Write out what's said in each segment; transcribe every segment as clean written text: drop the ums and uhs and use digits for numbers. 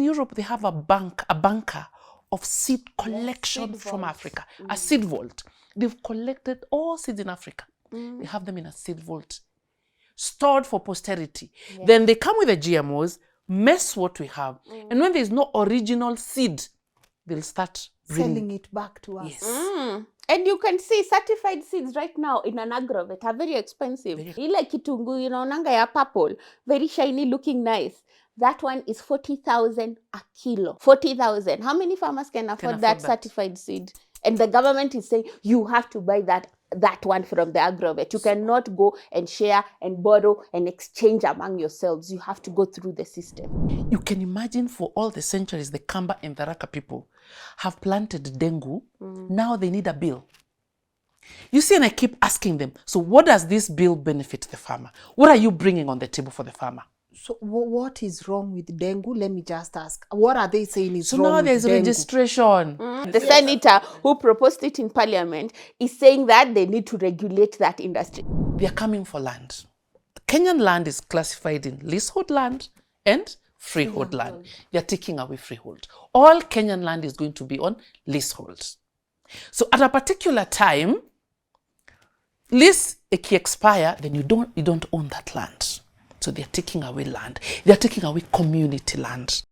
Europe, they have a bunker of seed collection from Africa, a seed vault. They've collected all seeds in Africa. They have them in a seed vault, stored for posterity. Then they come with the GMOs, mess what we have. And when there's no original seed, they'll start selling it back to us. Yes. And you can see certified seeds right now in an agrovet are very expensive. Ile kitungu, nanga ya purple, very shiny, looking nice. That one is 40,000 a kilo. 40,000. How many farmers can afford that certified seed? And the government is saying you have to buy that one from the agrovet. You cannot go and share and borrow and exchange among yourselves. You have to go through the system. You can imagine for all the centuries, the Kamba and the Raka people have planted dengu. Now they need a bill. You see, and I keep asking them, so what does this bill benefit the farmer? What are you bringing on the table for the farmer? So what is wrong with dengue? Let me just ask. What are they saying is wrong with dengue? So now there's registration. The senator who proposed it in parliament is saying that they need to regulate that industry. They are coming for land. Kenyan land is classified in leasehold land and freehold land. They are taking away freehold. All Kenyan land is going to be on leasehold. So at a particular time, lease expire, then you don't own that land. So they're taking away land. They're taking away community land.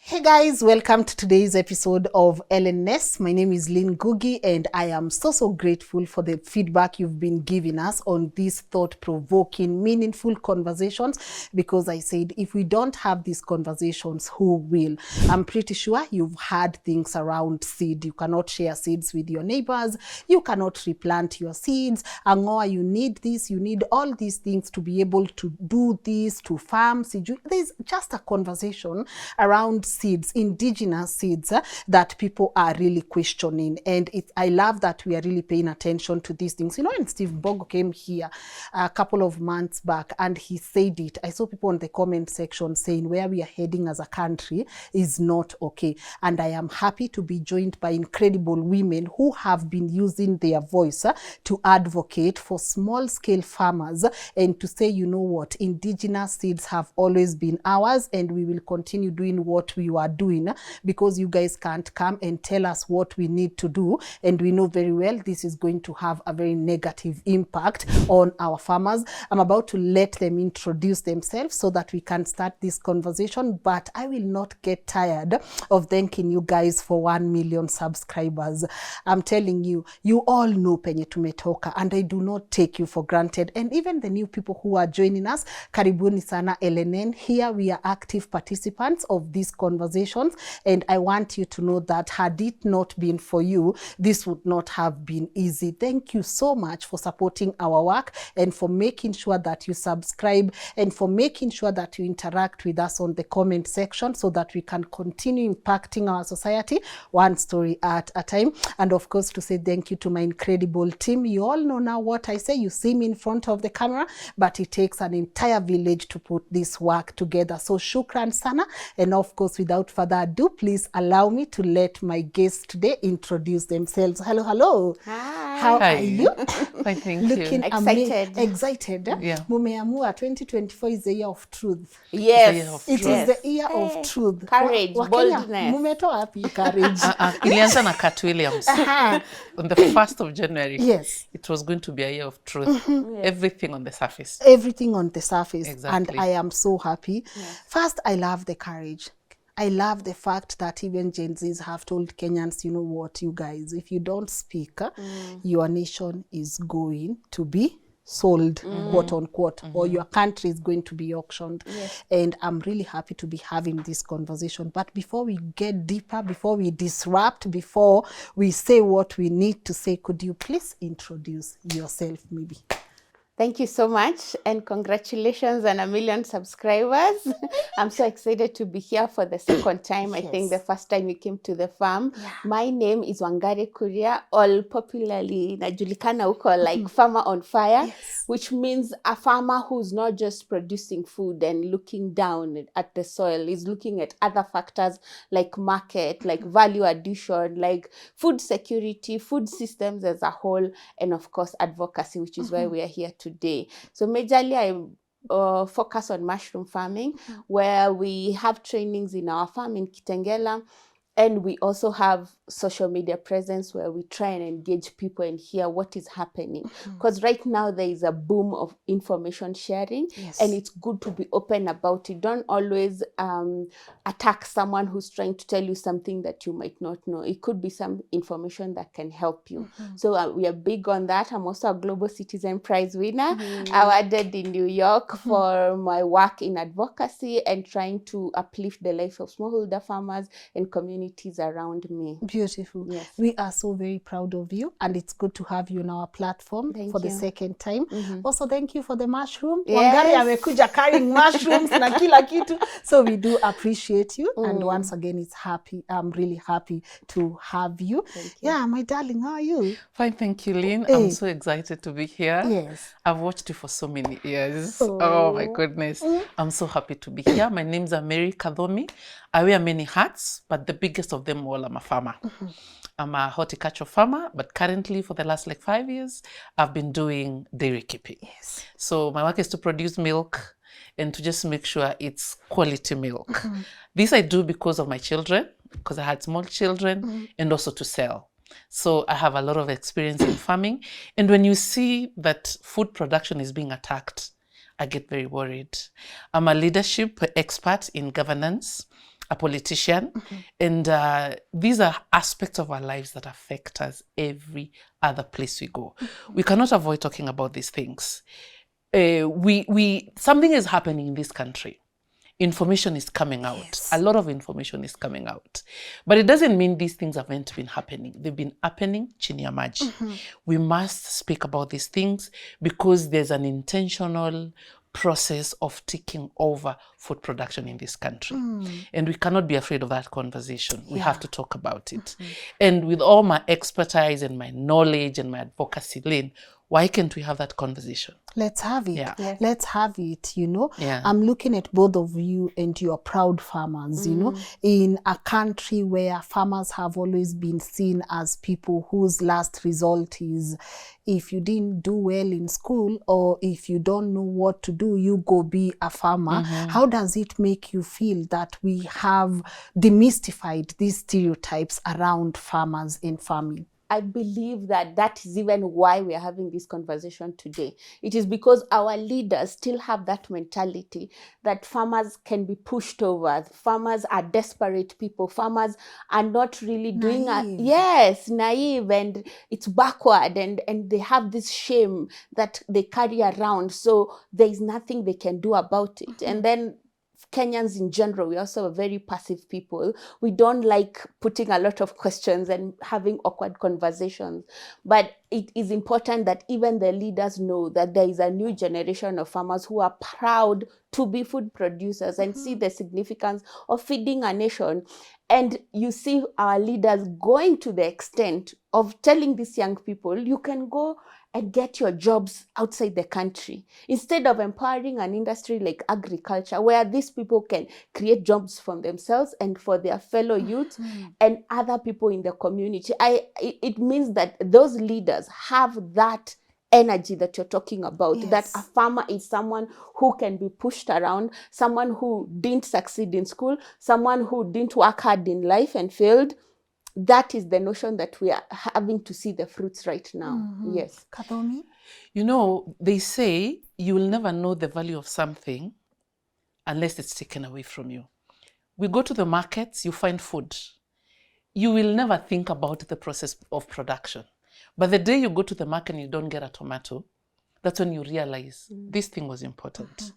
Hey guys, welcome to today's episode of LNS. My name is Lynn Ngugi and I am so grateful for the feedback you've been giving us on these thought-provoking, meaningful conversations, because I said if we don't have these conversations, who will? I'm pretty sure you've heard things around seed. You cannot share seeds with your neighbors. You cannot replant your seeds. Angoa, you need this. You need all these things to be able to do this, to farm. There's just a conversation around seeds, indigenous seeds, that people are really questioning. And I love that we are really paying attention to these things. And Steve Bogo came here a couple of months back and he said it. I saw people in the comment section saying where we are heading as a country is not okay. And I am happy to be joined by incredible women who have been using their voice to advocate for small-scale farmers and to say, you know what, indigenous seeds have always been ours and we will continue doing what we are doing, because you guys can't come and tell us what we need to do, and we know very well this is going to have a very negative impact on our farmers. I'm about to let them introduce themselves so that we can start this conversation, but I will not get tired of thanking you guys for 1 million subscribers. I'm telling you, you all know penye tumetoka and I do not take you for granted. And even the new people who are joining us, karibuni sana LNN. Here we are active participants of these conversations, and I want you to know that had it not been for you, this would not have been easy. Thank you so much for supporting our work and for making sure that you subscribe and for making sure that you interact with us on the comment section so that we can continue impacting our society one story at a time. And of course, to say thank you to my incredible team. You all know now what I say. You see me in front of the camera, but it takes an entire village to put this work together. So shukran sana. And of course, without further ado, please allow me to let my guests today introduce themselves. Hello. Hi. How are you? Fine, thank Looking excited. excited. Yeah. Mumeamua 2024 is the year of truth. Yes. It is the year of truth. Courage, Wakenya, boldness. mumetoa wapi courage? Ilianza na Cat Williams. On the 1st of January, Yes. it was going to be a year of truth. Everything on the surface. Everything on the surface. Exactly. And I am so happy. Yes. First, I love the courage. I love the fact that even Gen Zs have told Kenyans, you know what, you guys, if you don't speak, your nation is going to be sold, quote unquote, or your country is going to be auctioned. Yes. And I'm really happy to be having this conversation. But before we get deeper, before we disrupt, before we say what we need to say, could you please introduce yourself maybe? Thank you so much, and congratulations on 1 million subscribers. I'm so excited to be here for the second time. I think the first time you came to the farm. My name is Wangari Kuria, all popularly najulikana huko like farmer on fire, which means a farmer who's not just producing food and looking down at the soil, is looking at other factors like market, like value addition, like food security, food systems as a whole, and of course advocacy, which is why we are here today. So majorly I focus on mushroom farming, where we have trainings in our farm in Kitengela, and we also have social media presence where we try and engage people and hear what is happening. Because right now there is a boom of information sharing, and it's good to be open about it. Don't always attack someone who's trying to tell you something that you might not know. It could be some information that can help you. So we are big on that. I'm also a Global Citizen Prize winner, awarded in New York for my work in advocacy and trying to uplift the life of smallholder farmers and communities around me. Beautiful. We are so very proud of you, and it's good to have you on our platform for the second time. Also, thank you for the mushroom. Wangari amekuja carrying mushrooms na kila kitu. So we do appreciate you, and once again, I'm really happy to have you. Yeah, my darling, how are you? Fine, thank you, Lynn. I'm so excited to be here. I've watched you for so many years. Oh my goodness. I'm so happy to be here. My name's Mary Kadhomi. I wear many hats, but the biggest of them all, I'm a farmer. I'm a horticulture farmer, but currently for the last 5 years, I've been doing dairy keeping. So my work is to produce milk and to just make sure it's quality milk. This I do because of my children, because I had small children, and also to sell. So I have a lot of experience in farming. And when you see that food production is being attacked, I get very worried. I'm a leadership expert in governance, a politician, and these are aspects of our lives that affect us every other place we go. We cannot avoid talking about these things. Something is happening in this country. Information is coming out. A lot of information is coming out. But it doesn't mean these things haven't been happening. They've been happening chini ya maji. We must speak about these things because there's an intentional process of taking over food production in this country. And we cannot be afraid of that conversation. We have to talk about it. And with all my expertise and my knowledge and my advocacy, Lynn, why can't we have that conversation? Let's have it. Let's have it, you know. I'm looking at both of you, and you are proud farmers, you know, in a country where farmers have always been seen as people whose last result is, if you didn't do well in school or if you don't know what to do, you go be a farmer. How does it make you feel that we have demystified these stereotypes around farmers in farming? I believe that is even why we are having this conversation today. It is because our leaders still have that mentality that farmers can be pushed over. Farmers are desperate people. Farmers are not really doing naive, and it's backward, and they have this shame that they carry around. So there is nothing they can do about it. And then Kenyans in general, we also are very passive people. We don't like putting a lot of questions and having awkward conversations. But it is important that even the leaders know that there is a new generation of farmers who are proud to be food producers and see the significance of feeding a nation. And you see our leaders going to the extent of telling these young people, you can go and get your jobs outside the country, instead of empowering an industry like agriculture, where these people can create jobs for themselves and for their fellow youth and other people in the community. It means that those leaders have that energy that you're talking about, that a farmer is someone who can be pushed around, someone who didn't succeed in school, someone who didn't work hard in life and failed. That is the notion that we are having to see the fruits right now. Yes. Kadhomi? You know, they say you will never know the value of something unless it's taken away from you. We go to the markets, you find food. You will never think about the process of production. But the day you go to the market and you don't get a tomato, that's when you realize this thing was important.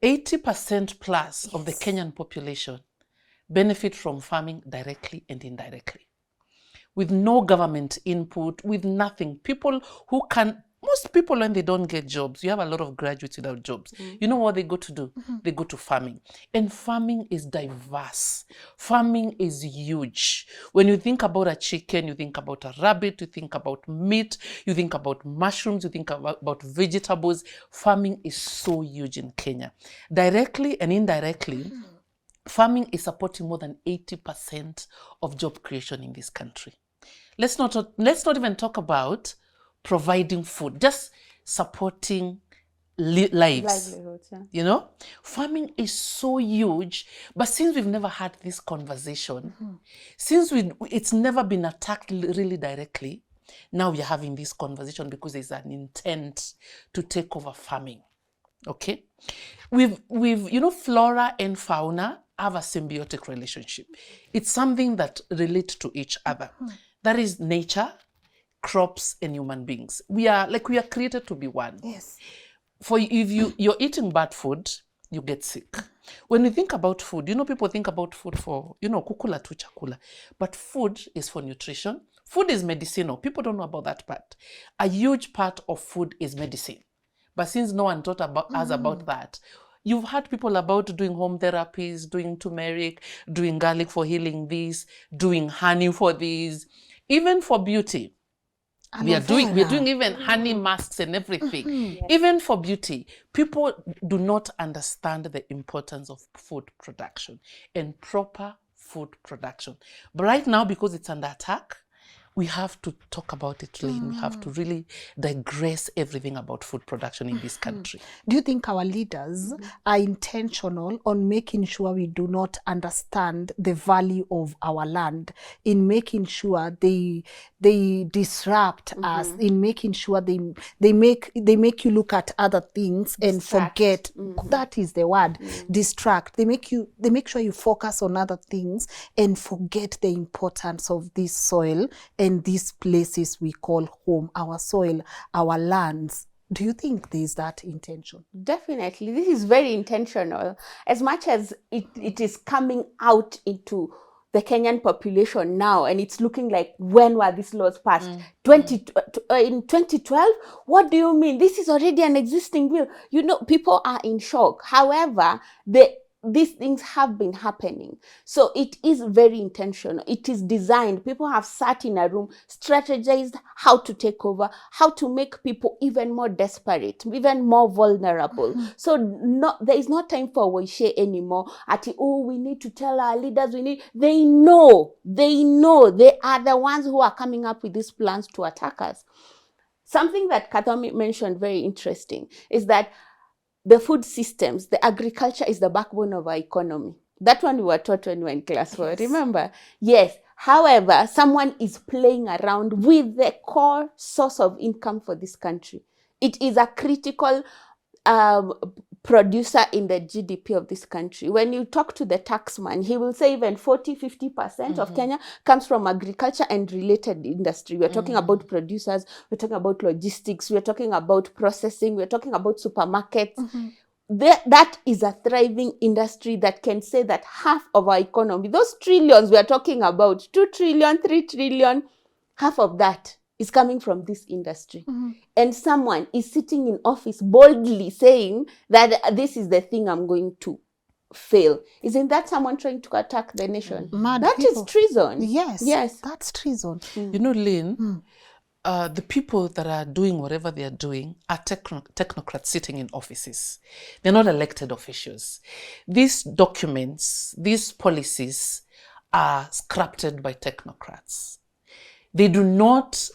80% plus of the Kenyan population benefit from farming directly and indirectly. With no government input, with nothing. People who can, most people, when they don't get jobs, you have a lot of graduates without jobs. You know what they go to do? They go to farming. And farming is diverse. Farming is huge. When you think about a chicken, you think about a rabbit, you think about meat, you think about mushrooms, you think about vegetables. Farming is so huge in Kenya. Directly and indirectly, farming is supporting more than 80% of job creation in this country. Let's not even talk about providing food, just supporting lives. Livelihoods, yeah. You know, farming is so huge, but since we've never had this conversation, since it's never been attacked really directly, now we're having this conversation because there's an intent to take over farming. Okay, we've flora and fauna have a symbiotic relationship. It's something that relates to each other. That is nature, crops, and human beings. We are created to be one. Yes. For if you're eating bad food, you get sick. When you think about food, people think about food for, kukula tu chakula. But food is for nutrition. Food is medicinal. People don't know about that part. A huge part of food is medicine. But since no one taught us about that, you've heard people about doing home therapies, doing turmeric, doing garlic for healing this, doing honey for this, even for beauty. We're doing even honey masks and everything. Even for beauty, people do not understand the importance of food production and proper food production. But right now, because it's under attack, we have to talk about it, Lynn. We have to really digress everything about food production in this country. Do you think our leaders are intentional on making sure we do not understand the value of our land, in making sure they disrupt us, in making sure they make you look at other things and forget? That is the word, distract. They make sure you focus on other things and forget the importance of this soil and these places we call home, our soil, our lands. Do you think there's that intention? Definitely. This is very intentional. As much as it is coming out into the Kenyan population now, and it's looking like, when were these laws passed? In 2012? What do you mean? This is already an existing bill. People are in shock. However, these things have been happening. So it is very intentional. It is designed. People have sat in a room, strategized how to take over, how to make people even more desperate, even more vulnerable. So there is no time for Waishe anymore. We need to tell our leaders, they know. They are the ones who are coming up with these plans to attack us. Something that Kathomi mentioned, very interesting, is that the food systems, the agriculture is the backbone of our economy. That one we were taught when we were in class 4, remember? Yes. However, someone is playing around with the core source of income for this country. It is a critical producer in the GDP of this country. When you talk to the taxman, he will say even 40-50% of Kenya comes from agriculture and related industry. We're talking about producers, we're talking about logistics, we're talking about processing, we're talking about supermarkets. That is a thriving industry that can say that half of our economy, those trillions we are talking about, 2 trillion, 3 trillion, half of that is coming from this industry. And someone is sitting in office boldly saying that this is the thing I'm going to fail. Isn't that someone trying to attack the nation? That is treason. Yes, that's treason. Lynn, the people that are doing whatever they are doing are technocrats sitting in offices. They're not elected officials. These documents, these policies are scripted by technocrats. They do not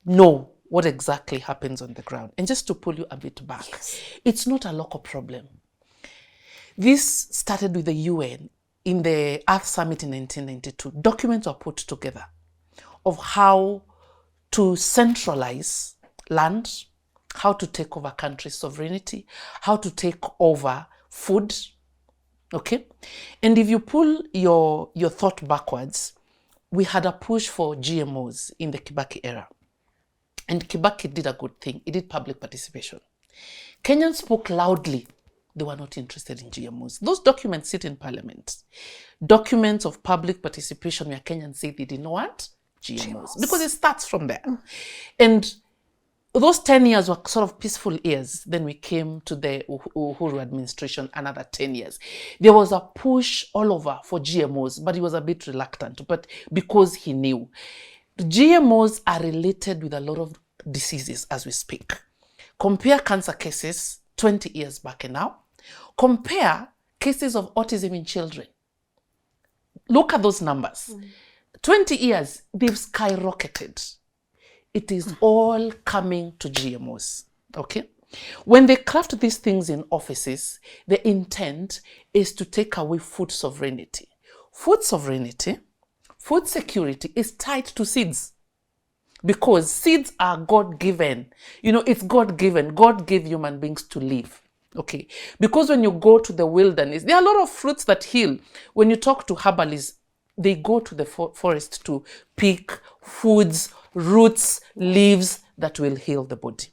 know what exactly happens on the ground. And just to pull you a bit back, it's not a local problem. This started with the UN in the Earth Summit in 1992. Documents were put together of how to centralize land, how to take over country sovereignty, how to take over food. Okay? And if you pull your thought backwards, we had a push for GMOs in the Kibaki era. And Kibaki did a good thing. He did public participation. Kenyans spoke loudly. They were not interested in GMOs. Those documents sit in parliament. Documents of public participation where Kenyans say they didn't want GMOs. Because it starts from there. And those 10 years were sort of peaceful years. Then we came to the Uhuru administration, another 10 years. There was a push all over for GMOs, but he was a bit reluctant, but because he knew. GMOs are related with a lot of diseases as we speak. Compare cancer cases 20 years back and now. Compare cases of autism in children. Look at those numbers. 20 years, they've skyrocketed. It is all coming to GMOs, okay? When they craft these things in offices, the intent is to take away food sovereignty. Food sovereignty, food security is tied to seeds because seeds are God-given. You know, it's God-given. God gave human beings to live, okay? Because when you go to the wilderness, there are a lot of fruits that heal. When you talk to herbalists, they go to the forest to pick foods, roots, leaves that will heal the body.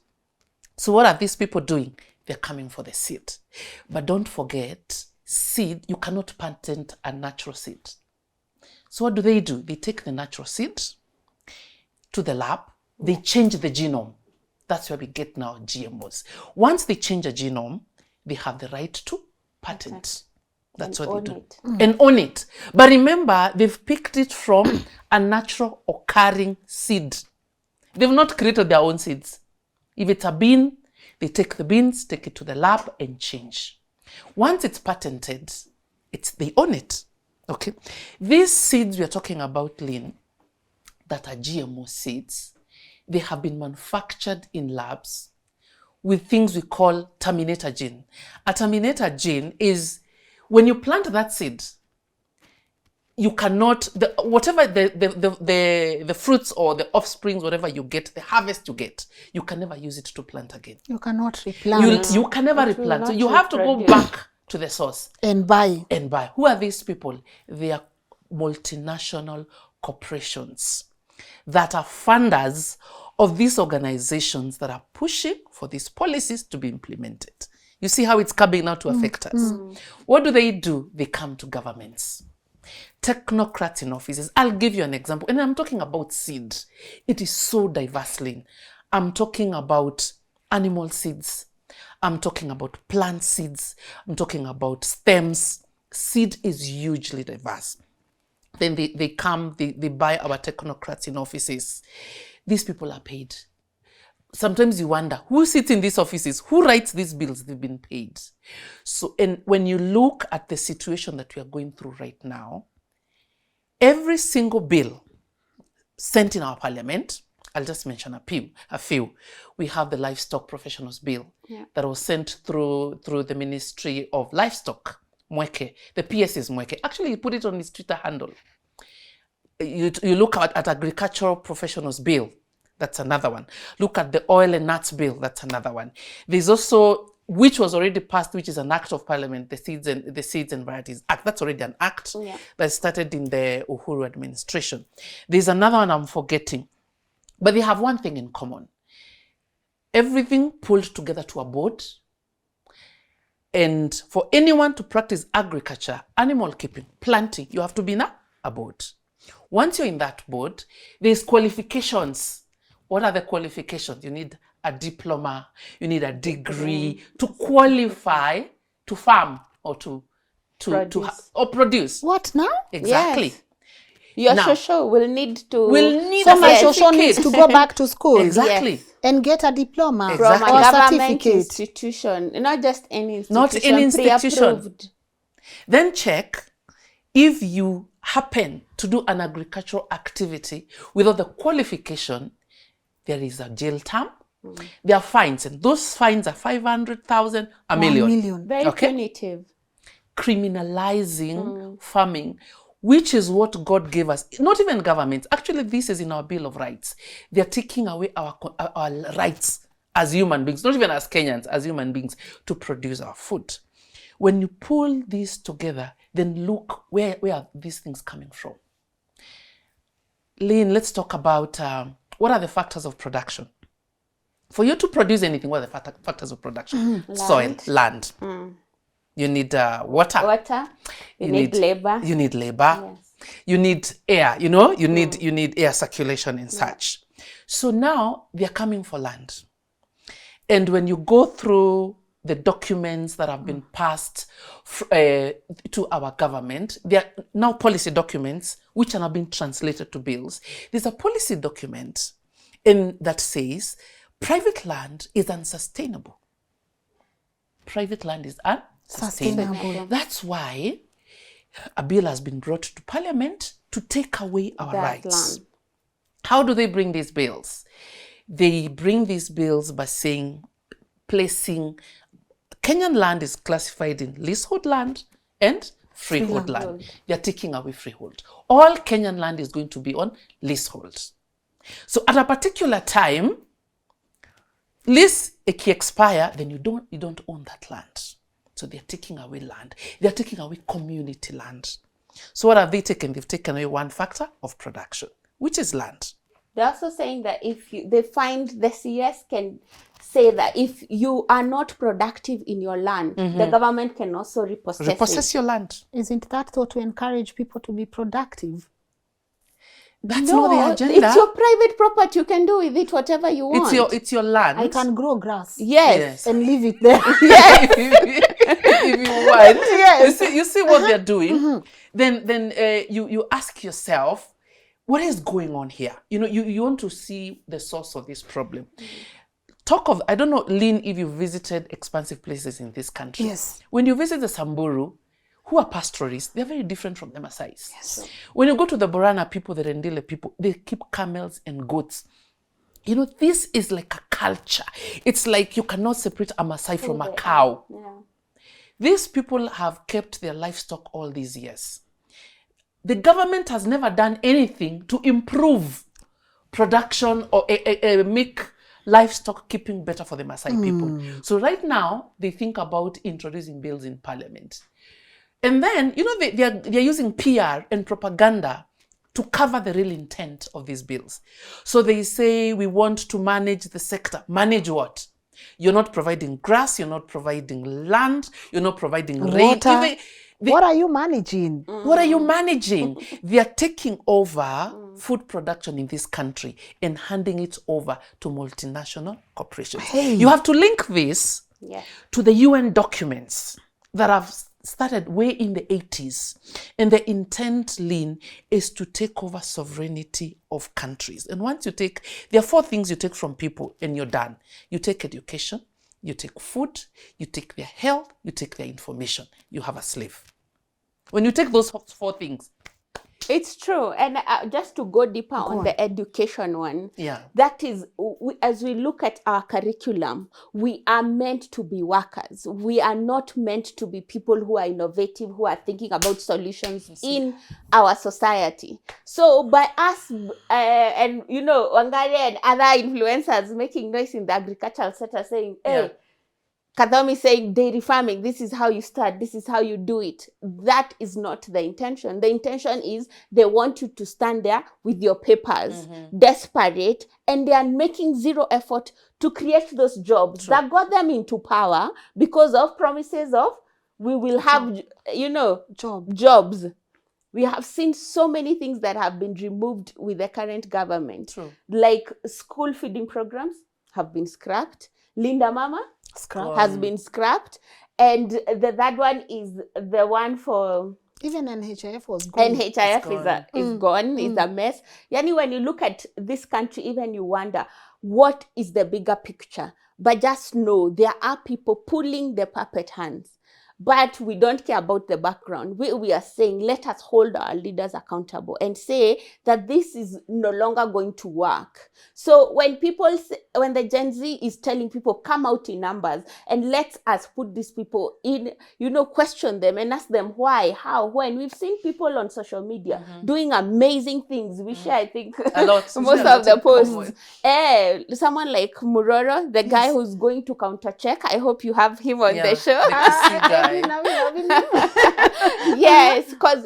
So what are these people doing? They're coming for the seed. But don't forget, seed, you cannot patent a natural seed. So what do? They take the natural seed to the lab, they change the genome. That's where we get now GMOs. Once they change a genome, they have the right to patent. That's what they do. And own it. But remember, they've picked it from a natural occurring seed. They've not created their own seeds. If it's a bean, they take the beans, take it to the lab and change. Once it's patented, they own it. Okay? These seeds we are talking about, Lynn, that are GMO seeds, they have been manufactured in labs with things we call terminator gene. A terminator gene is when you plant that seed, you cannot, whatever the fruits or the offsprings, whatever you get, the harvest you get, you can never use it to plant again. You cannot replant. You can never replant. So you have to go back to the source. And buy. Who are these people? They are multinational corporations that are funders of these organizations that are pushing for these policies to be implemented. You see how it's coming now to affect us. What do? They come to governments. Technocrats in offices. I'll give you an example. And I'm talking about seed. It is so diverse, Lynn. I'm talking about animal seeds. I'm talking about plant seeds. I'm talking about stems. Seed is hugely diverse. Then they come, they buy our technocrats in offices. These people are paid. Sometimes you wonder, who sits in these offices? Who writes these bills? They've been paid. So, and when you look at the situation that we are going through right now, every single bill sent in our parliament, I'll just mention a few. We have the livestock professionals bill that was sent through the Ministry of Livestock, Mweke. The PS is Mweke. Actually, he put it on his Twitter handle. You look at agricultural professionals bill. That's another one. Look at the oil and nuts bill. That's another one. There's also, which was already passed, which is an act of parliament, the Seeds and Varieties Act. That's already an act that started in the Uhuru administration. There's another one I'm forgetting. But they have one thing in common. Everything pulled together to a board. And for anyone to practice agriculture, animal keeping, planting, you have to be in a board. Once you're in that board, there's qualifications. What are the qualifications? You need a diploma, you need a degree to qualify to farm or to produce. What now? Exactly. Yes. Your shosho will need to. So my shosho needs to go back to school. Exactly. Yes. And get a diploma Exactly. From a or government certificate. institution, not just any institution. Not any institution. Pre-approved. Then check if you happen to do an agricultural activity without the qualification, there is a jail term. There are fines, and those fines are 500,000, a million. Very punitive. Criminalizing farming, which is what God gave us. Not even governments. Actually, this is in our Bill of Rights. They're taking away our rights as human beings, not even as Kenyans, as human beings, to produce our food. When you pull these together, then look where are these things coming from. Lynn, let's talk about what are the factors of production. For you to produce anything, what are the factors of production? Soil, land. You need water. You need labor. You need labor. Yes. You need air. You need air circulation and such. So now they're coming for land. And when you go through the documents that have been passed to our government, they are now policy documents which are now being translated to bills. There's a policy document that says private land is unsustainable. Private land is unsustainable. That's why a bill has been brought to Parliament to take away our rights. Land. How do they bring these bills? They bring these bills by saying, placing Kenyan land is classified in leasehold land and freehold land. They are taking away freehold. All Kenyan land is going to be on leasehold. So at a particular time, lease expire, then you don't own that land. So they're taking away land. They're taking away community land. So what have they taken? They've taken away one factor of production, which is land. They're also saying that they find the CS can say that if you are not productive in your land, the government can also repossess your land. Isn't that thought to encourage people to be productive? That's not the agenda. It's your private property. You can do with it whatever you want. It's your land. I can grow grass. Yes. And leave it there. Yes. if you want. Yes. You see what they're doing. Then you ask yourself, what is going on here? You want to see the source of this problem. I don't know, Lynn, if you visited expansive places in this country. Yes. When you visit the Samburu, who are pastoralists, they're very different from the Maasais. Yes. When you go to the Borana people, the Rendile people, they keep camels and goats. This is like a culture. It's like you cannot separate a Maasai from a cow. Yeah. These people have kept their livestock all these years. The government has never done anything to improve production or make livestock keeping better for the Maasai people. So right now, they think about introducing bills in Parliament. And then, they're using PR and propaganda to cover the real intent of these bills. So they say, we want to manage the sector. Manage what? You're not providing grass, you're not providing land, you're not providing rain. What are you managing? What are you managing? They are taking over food production in this country and handing it over to multinational corporations. Hey. You have to link this to the UN documents that have started way in the 80s. And the intent, Lynn, is to take over sovereignty of countries. And once there are 4 things you take from people and you're done. You take education, you take food, you take their health, you take their information. You have a slave. When you take those 4 things. It's true. And just to go deeper on the education one, that is, as we look at our curriculum, we are meant to be workers. We are not meant to be people who are innovative, who are thinking about solutions in our society. So by us, and Wangari and other influencers making noise in the agricultural sector saying, hey, Kadhomi saying dairy farming, this is how you start, this is how you do it. That is not the intention. The intention is they want you to stand there with your papers, desperate, and they are making zero effort to create those jobs that got them into power because of promises of we will have, jobs. We have seen so many things that have been removed with the current government. Like school feeding programs have been scrapped. Linda Mama has been scrapped, and the third one is the one for even NHIF was gone. NHIF is gone. It's a mess. Yani, when you look at this country, even you wonder what is the bigger picture. But just know there are people pulling the puppet hands. But we don't care about the background. We are saying, let us hold our leaders accountable and say that this is no longer going to work. So when the Gen Z is telling people, come out in numbers and let us put these people in, question them and ask them why, how, when. We've seen people on social media doing amazing things. We share, I think, a lot. most of the posts. Someone like Muroro, the guy who's going to counter check. I hope you have him on the show. Yes, because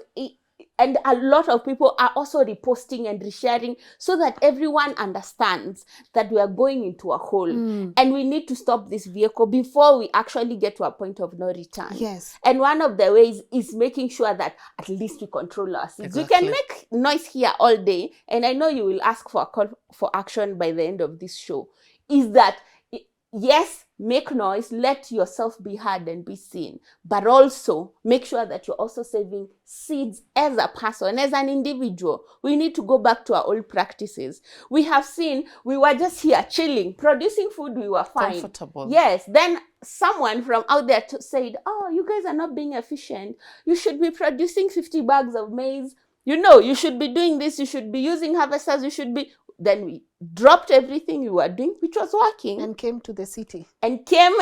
and a lot of people are also reposting and resharing so that everyone understands that we are going into a hole and we need to stop this vehicle before we actually get to a point of no return. Yes. And one of the ways is making sure that at least we control our seeds. We can make noise here all day, and I know you will ask for a call for action by the end of this show, is that yes, make noise, let yourself be heard and be seen, but also make sure that you're also saving seeds as a person, as an individual. We need to go back to our old practices. We have seen, we were just here chilling, producing food, we were fine. Comfortable. Yes, then someone from out there said, oh, you guys are not being efficient. You should be producing 50 bags of maize. You know, you should be doing this, you should be using harvesters, you should be... Then we dropped everything we were doing, which was working. And came to the city. And came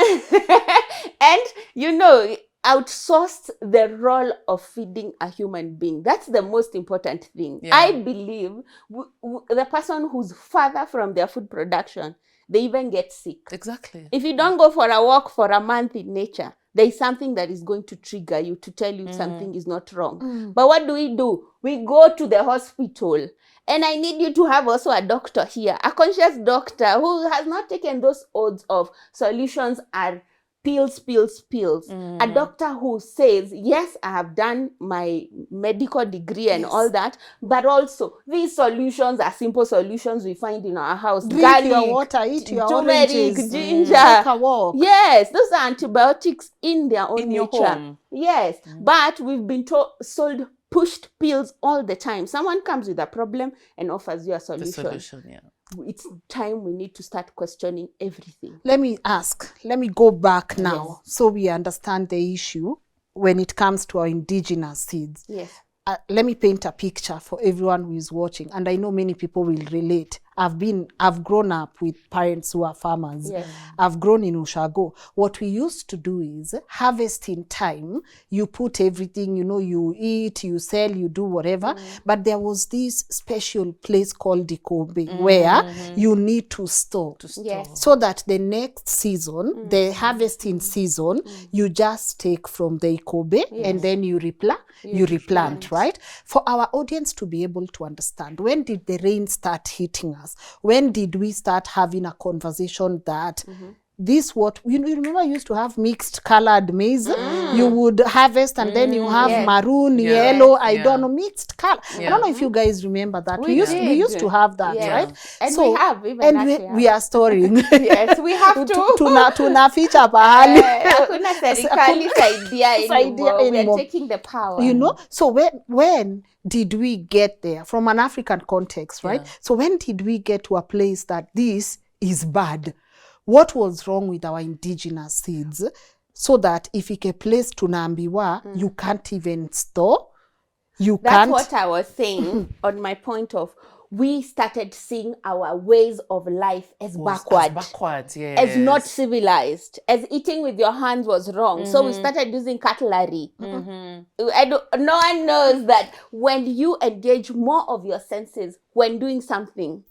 and, you know, outsourced the role of feeding a human being. That's the most important thing. Yeah. I believe the person who's further from their food production, they even get sick. Exactly. If you don't go for a walk for a month in nature, there is something that is going to trigger you to tell you something is not wrong. But what do? We go to the hospital. And I need you to have also a doctor here, a conscious doctor who has not taken those odds of solutions are pills. A doctor who says, yes, I have done my medical degree and all that, but also these solutions are simple solutions we find in our house. Drink Garlic, your water, eat your turmeric, oranges, ginger. take a walk. Yes, those are antibiotics in their own In your nature. home. Yes, but we've been sold pushed pills all the time. Someone comes with a problem and offers you a solution. The solution, yeah. It's time we need to start questioning everything. Let me go back now so we understand the issue when it comes to our indigenous seeds. Yes. Let me paint a picture for everyone who is watching, and I know many people will relate. I've grown up with parents who are farmers. Yes. I've grown in Ushago. What we used to do is harvesting time, you put everything, you know, you eat, you sell, you do whatever. But there was this special place called Disobeying where you need to store. Yes. So that the next season, the harvesting season, you just take from the ikobe and then you replant, right? For our audience to be able to understand, when did the rain start hitting us? When did we start having a conversation that this what you remember I used to have mixed colored maize? You would harvest and then you have maroon, yellow, I don't know, mixed color. I don't know if you guys remember that. We used to have that, right? And so, we have even and we are storing. Yes, we have to. Tunaficha pahali. Hakuna serikali saidia anymore. We are taking the power. You know, so when did we get there from an African context, right? So when did we get to a place that this is bad? What was wrong with our indigenous seeds so that if a place tunaambiwa, you can't even store? That's what I was saying on my point of we started seeing our ways of life as Backwards, yes. as not civilized, as eating with your hands was wrong. So we started using cutlery. No one knows that when you engage more of your senses when doing something,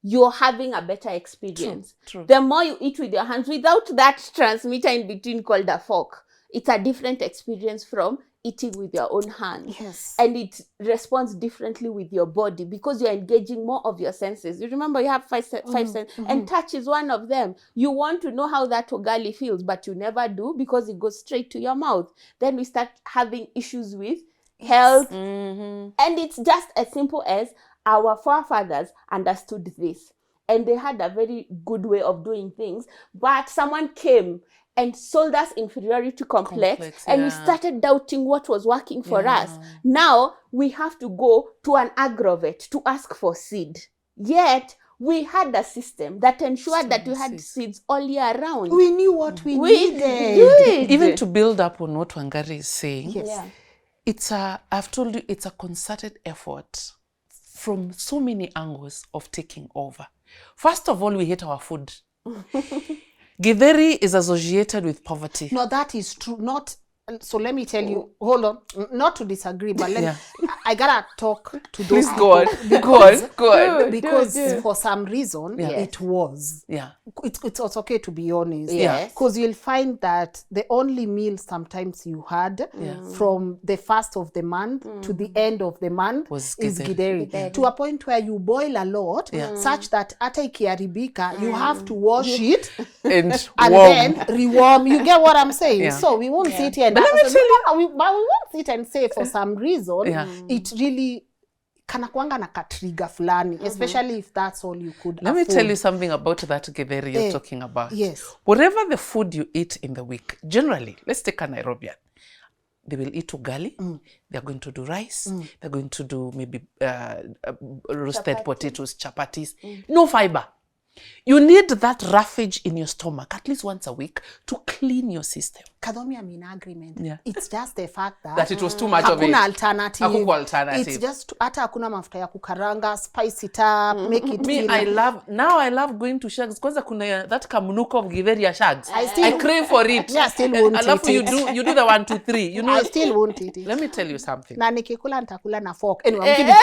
you're having a better experience. True. The more you eat with your hands, without that transmitter in between called a fork, it's a different experience from eating with your own hand. Yes. And it responds differently with your body because you're engaging more of your senses. You remember you have five senses, and touch is one of them. You want to know how that ugali feels, but you never do because it goes straight to your mouth. Then we start having issues with health. And it's just as simple as our forefathers understood this. And they had a very good way of doing things. But someone came and sold us inferiority complex and we started doubting what was working for us. Now we have to go to an agrovet to ask for seed. Yet we had a system that ensured that we had seeds all year round. We knew what we needed. Did. Even to build up on what Wangari is saying, Yes. I've told you, it's a concerted effort from so many angles of taking over. First of all, we hate our food. Githeri is associated with poverty. No, that is true. Not so. Let me tell you. Hold on. Not to disagree, but I gotta talk to those. Please go on. Go on. Because for some reason it was. Yeah. It's okay to be honest. Yes. Because you'll find that the only meal sometimes you had from the first of the month to the end of the month is githeri. To a point where you boil a lot, such that ata ikiharibika, you have to wash it and then rewarm. You get what I'm saying? Yeah. So we won't sit here and But let me tell you, we won't sit and say for some reason it really kana kuanga na katriga fulani, especially if that's all you could Let me afford. tell you something about that githeri you're talking about. Yes. Whatever the food you eat in the week, generally, let's take a Nairobian. They will eat ugali, they're going to do rice, they're going to do maybe roasted potatoes, chapatis. No fiber. You need that roughage in your stomach at least once a week to clean your system. Kadhomi, I'm in agreement. Yeah. It's just the fact that, That it was too much of it. Hakuna alternative. Hakukuwa alternative. It's just, hata hakuna mafuta ya kukaranga, spice it up, make it Me, feel I love going to Shags. Kwanza kuna that kamunuko of githeri ya Shags. still- I crave for it. Yeah, I still won't Alafu eat it. you do the 1, 2, 3. You know. I still won't eat it. Let me tell you something. Na nikikula nitakula na fork. Anyway, I'm kidding.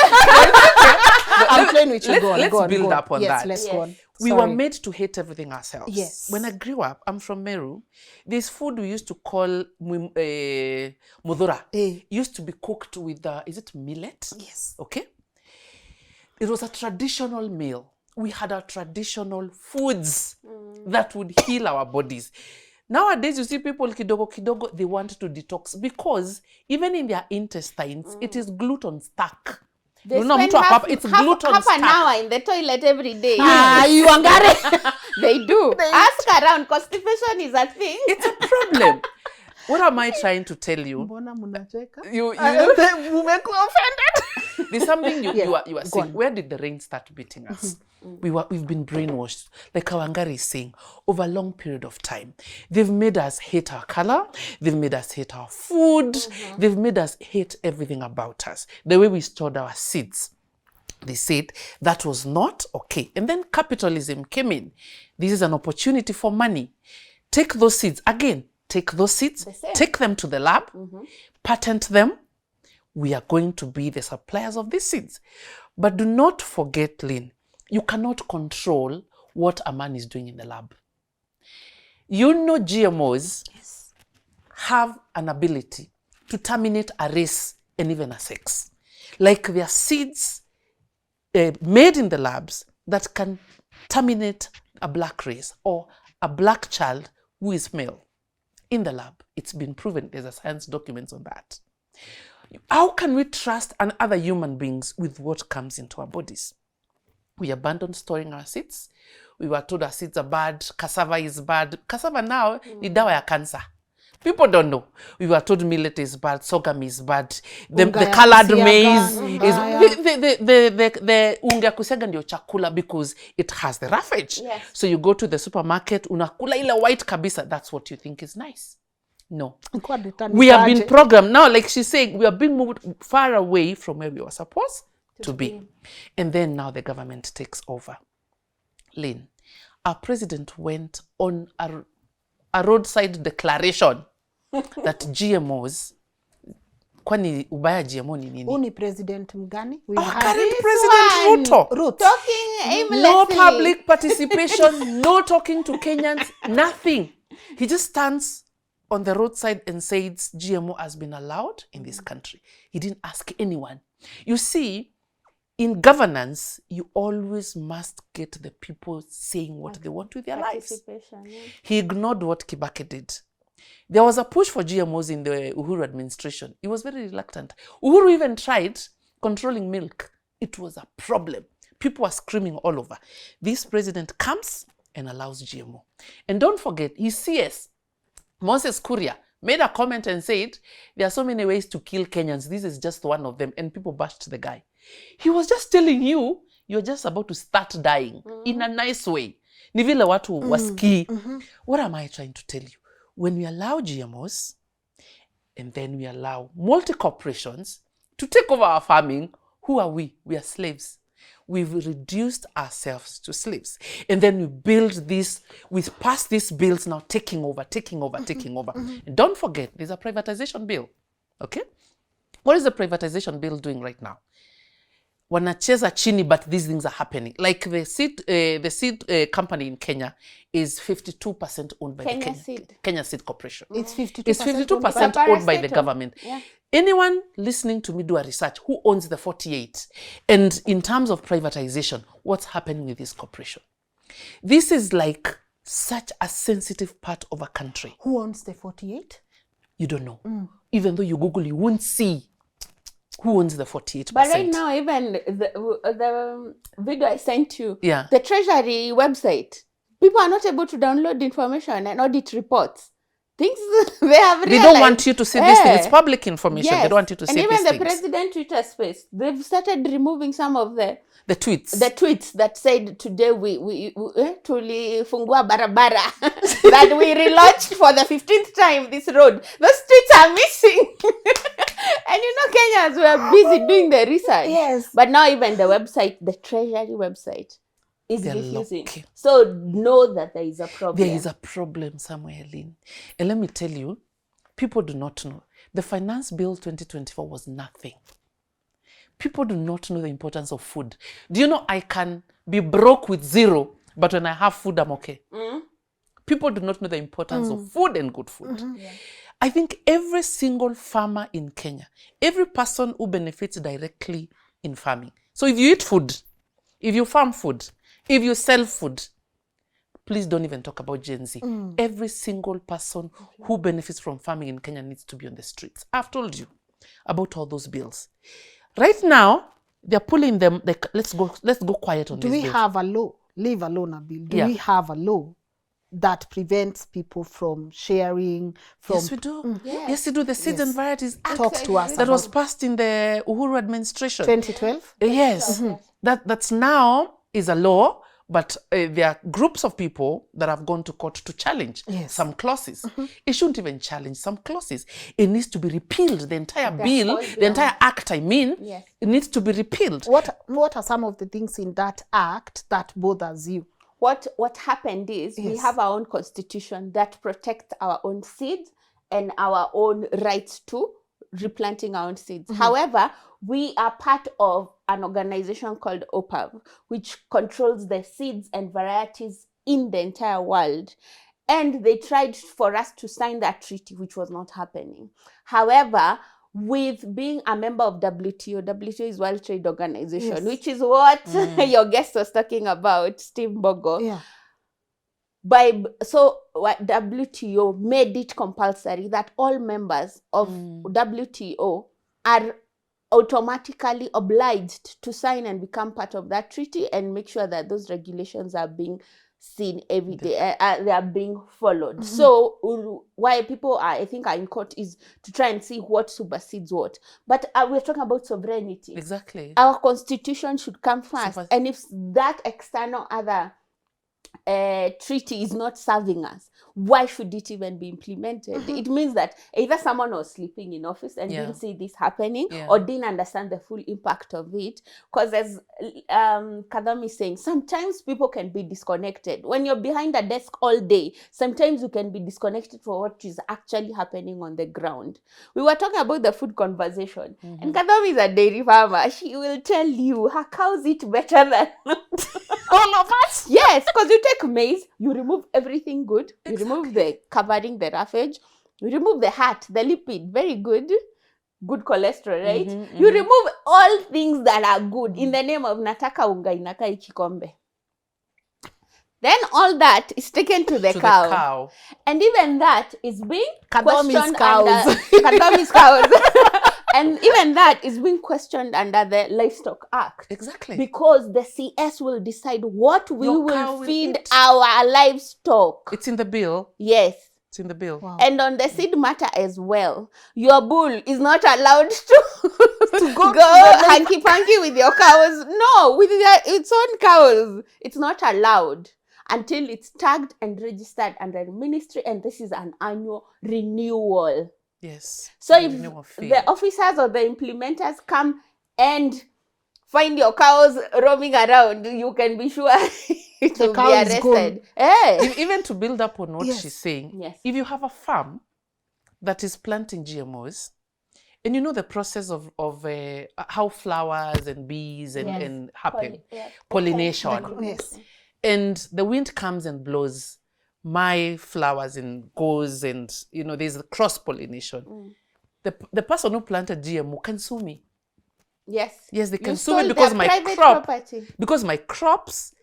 I'm playing with you. Go on, Let's go on, build go on. up on yes, that. Let's go on. We Sorry. were made to hate everything ourselves. Yes. When I grew up, I'm from Meru. This food we used to call mudura. Used to be cooked with, is it millet? Yes. Okay. It was a traditional meal. We had our traditional foods that would heal our bodies. Nowadays, you see people kidogo, they want to detox because even in their intestines, it is gluten stuck. They Unaona spend mtu hapa, it's gluten half an stuck. hour in the toilet every day. You angare. They do. Ask around. Constipation is a thing. It's a problem. What am I trying to tell you? Mbona mnacheka? You Mumekuwa offended. there's something you are go saying. on. Where did the rain start beating us? We've been brainwashed. Like Kawangari is saying, over a long period of time. They've made us hate our color. They've made us hate our food. They've made us hate everything about us. The way we stored our seeds. They said that was not okay. And then capitalism came in. This is an opportunity for money. Take those seeds. Again, take those seeds, take them to the lab, patent them. We are going to be the suppliers of these seeds. But do not forget, Lynn, you cannot control what a man is doing in the lab. You know GMOs have an ability to terminate a race and even a sex. Like there are seeds made in the labs that can terminate a black race or a black child who is male. In the lab, it's been proven. There's a science documents on that. How can we trust other human beings with what comes into our bodies? We abandoned storing our seeds. We were told our seeds are bad. Cassava is bad. Cassava now ni dawa ya cancer. People don't know. We were told millet is bad, sorghum is bad. The colored maize is the unga kusega ndio chakula because it has the roughage. Yes. So you go to the supermarket, unakula ile white kabisa. That's what you think is nice. No. We have been programmed. Now, like she's saying, we are being moved far away from where we were supposed to be. And then now the government takes over. Lynn, our president went on a roadside declaration that GMOs, kwani ubaya GMO ni nini? Who ni president mgani? Our current president Ruto. Talking aimlessly. No public participation, no talking to Kenyans, nothing. He just stands on the roadside and says GMO has been allowed in this country. He didn't ask anyone. You see, in governance, you always must get the people saying what they want with their lives. Yeah. He ignored what Kibaki did. There was a push for GMOs in the Uhuru administration. He was very reluctant. Uhuru even tried controlling milk. It was a problem. People were screaming all over. This president comes and allows GMO. And don't forget, his CS, Moses Kuria, made a comment and said, there are so many ways to kill Kenyans. This is just one of them. And people bashed the guy. He was just telling you, you're just about to start dying in a nice way. Ni vile watu wasikii. What am I trying to tell you? When we allow GMOs, and then we allow multi-corporations to take over our farming, who are we? We are slaves. We've reduced ourselves to slaves. And then we build this, we pass these bills now taking over. And don't forget, there's a privatization bill. Okay? What is the privatization bill doing right now? Wanacheza chini, but these things are happening. Like the seed company in Kenya is 52% owned by Kenya Seed Corporation. It's 52%, It's 52% owned by the government. Yeah. Anyone listening to me do a research, who owns the 48? And in terms of privatization, what's happening with this corporation? This is like such a sensitive part of a country. Who owns the 48? You don't know. Even though you Google, you won't see. Who owns the 48%? But right now, even the video I sent you, Yeah. the Treasury website, people are not able to download information and audit reports. Things they have realized. They don't want you to see this thing. It's public information. Yes. They don't want you to see and these even the things. president Twitter space, they've started removing some of the tweets that said today we tulifungua barabara that we relaunched for the 15th time this road. Those tweets are missing. And Kenyans were busy doing the research. Yes. But now even the website, the Treasury website, is They're refusing. lucky. So know that there is a problem. There is a problem somewhere, Lynn. And let me tell you, people do not know. The Finance Bill 2024 was nothing. People do not know the importance of food. Do you know I can be broke with zero, but when I have food, I'm okay? People do not know the importance of food and good food. Yeah. I think every single farmer in Kenya, every person who benefits directly in farming. So if you eat food, if you farm food, if you sell food, please don't even talk about Gen Z. Every single person who benefits from farming in Kenya needs to be on the streets. I've told you about all those bills. Right now, they're pulling them. Let's go quiet on this. Do we bill. have a law? Leave alone a bill. Do Yeah. we have a law that prevents people from sharing? From Yes, we do. Yes, we do. The Seeds and Varieties Act Talk to us that about was passed in the Uhuru administration. 2012. Yes, that's now is a law, but there are groups of people that have gone to court to challenge some clauses. It shouldn't even challenge some clauses. It needs to be repealed. The entire bill, the entire act, I mean, it needs to be repealed. What are some of the things in that act that bothers you? What happened is we have our own constitution that protects our own seeds and our own rights to replanting our own seeds. However, we are part of an organization called OPAV, which controls the seeds and varieties in the entire world. And they tried for us to sign that treaty, which was not happening. However, with being a member of WTO is World Trade Organization, which is what your guest was talking about, Steve Bogo. Yeah. So WTO made it compulsory that all members of WTO are automatically obliged to sign and become part of that treaty and make sure that those regulations are being seen every day, they are being followed. So why people are in court is to try and see what supersedes what. But we're talking about sovereignty. Exactly. Our constitution should come first. And if that external other treaty is not serving us, why should it even be implemented? It means that either someone was sleeping in office and didn't see this happening or didn't understand the full impact of it. Because as Kadam is saying, sometimes people can be disconnected. When you're behind a desk all day, sometimes you can be disconnected from what is actually happening on the ground. We were talking about the food conversation, and Kadam is a dairy farmer. She will tell you her cows eat better than All of us? Yes, because you take maize, you remove everything good. You remove the covering, the roughage. You remove the heart, the lipid, very good. Good cholesterol, right? You remove all things that are good in the name of nataka unga inakai kikombe. Then all that is taken to the cow. And even that is being questioned under Kadomi's cows. And even that is being questioned under the Livestock Act. Exactly. Because the CS will decide what we Your will cow feed will eat. our livestock. It's in the bill. Yes. It's in the bill. Wow. And on the seed matter as well, your bull is not allowed to go hanky-panky with your cows. No, with its own cows. It's not allowed until it's tagged and registered under the ministry, and this is an annual renewal. Yes. So if the officers or the implementers come and find your cows roaming around, you can be sure it will be arrested. Even to build up on what she's saying, Yes. if you have a farm that is planting GMOs, and you know the process of how flowers and bees and happen, pollination, and the wind comes and blows my flowers and goes, and there's a cross-pollination. The person who planted GMO can sue me. Yes. Yes, they can sue me because my crops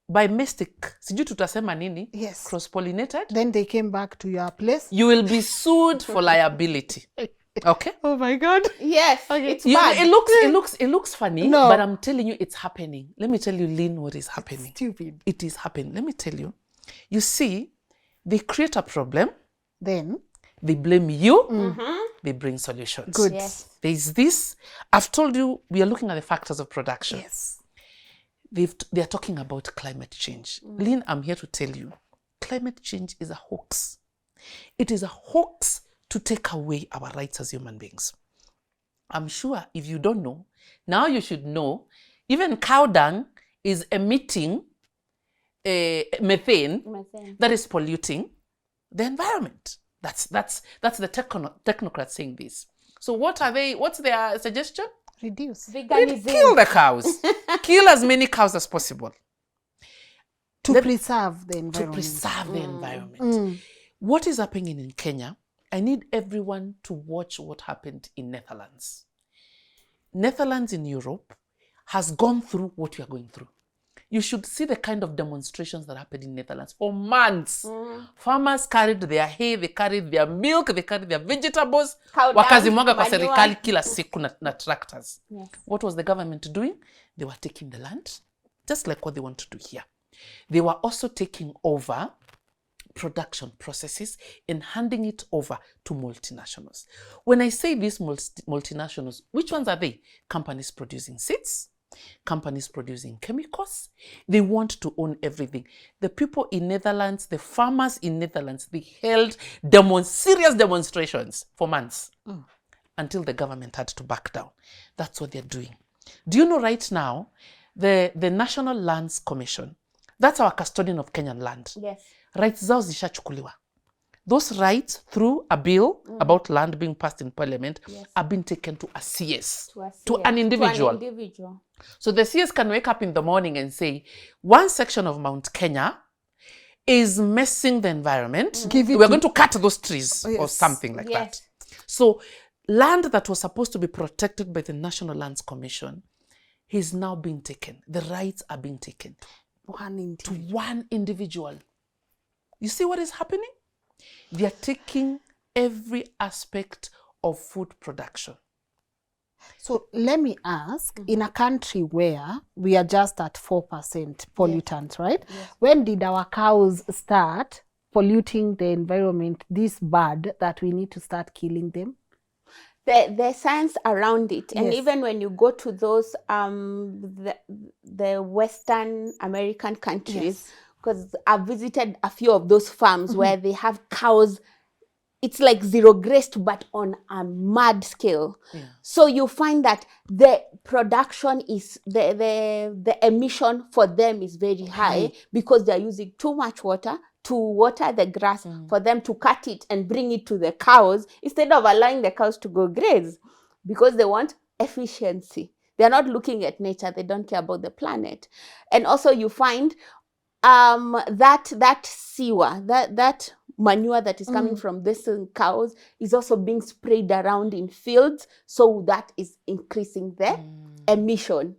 by mistake, sijui tutasema nini, cross-pollinated. Then they came back to your place. You will be sued for liability. Okay? Oh my God. Yes, it's You- bad. it looks funny, No. but I'm telling you, it's happening. Let me tell you, Lynn, what is happening. Stupid. It is happening. Let me tell you. You see, they create a problem, Then, they blame you, they bring solutions. good. Yes. There's this. I've told you, we are looking at the factors of production. Yes. They are talking about climate change. Lynn, I'm here to tell you, climate change is a hoax. It is a hoax to take away our rights as human beings. I'm sure if you don't know, now you should know, even cow dung is emitting methane that is polluting the environment. That's the technocrats saying this. So what's their suggestion? Reduce. Veganism. Kill the cows. Kill as many cows as possible. To preserve the environment. To preserve the environment. What is happening in Kenya? I need everyone to watch what happened in Netherlands. Netherlands in Europe has gone through what we are going through. You should see the kind of demonstrations that happened in Netherlands for months. Farmers carried their hay, they carried their milk, they carried their vegetables. Cow dung, Wakazimwaga kwa manure. serikali kila siku na tractors. Yes. What was the government doing? They were taking the land, just like what they want to do here. They were also taking over production processes and handing it over to multinationals. When I say these multinationals, which ones are they? Companies producing seeds, companies producing chemicals. They want to own everything. The people in Netherlands, the farmers in Netherlands, they held serious demonstrations for months until the government had to back down. That's what they're doing. Do you know right now, the National Lands Commission, that's our custodian of Kenyan land. Yes. Rights zao zishachukuliwa. Those rights, through a bill about land being passed in parliament, are being taken to a CS, to an individual. So the CS can wake up in the morning and say, one section of Mount Kenya is messing the environment. We're going to cut those trees or something like that. So land that was supposed to be protected by the National Lands Commission is now being taken. The rights are being taken to one individual. You see what is happening? They are taking every aspect of food production. So let me ask, in a country where we are just at 4% pollutants, right? Yes. When did our cows start polluting the environment this bad that we need to start killing them? The science around it, and even when you go to those the Western American countries, because I've visited a few of those farms where they have cows. It's like zero grazed, but on a mad scale. So you find that the production is the emission for them is very high because they're using too much water to water the grass for them to cut it and bring it to the cows instead of allowing the cows to go graze, because they want efficiency. They're not looking at nature. They don't care about the planet. And also you find that sewer, that manure that is coming from these cows is also being sprayed around in fields, so that is increasing the emission.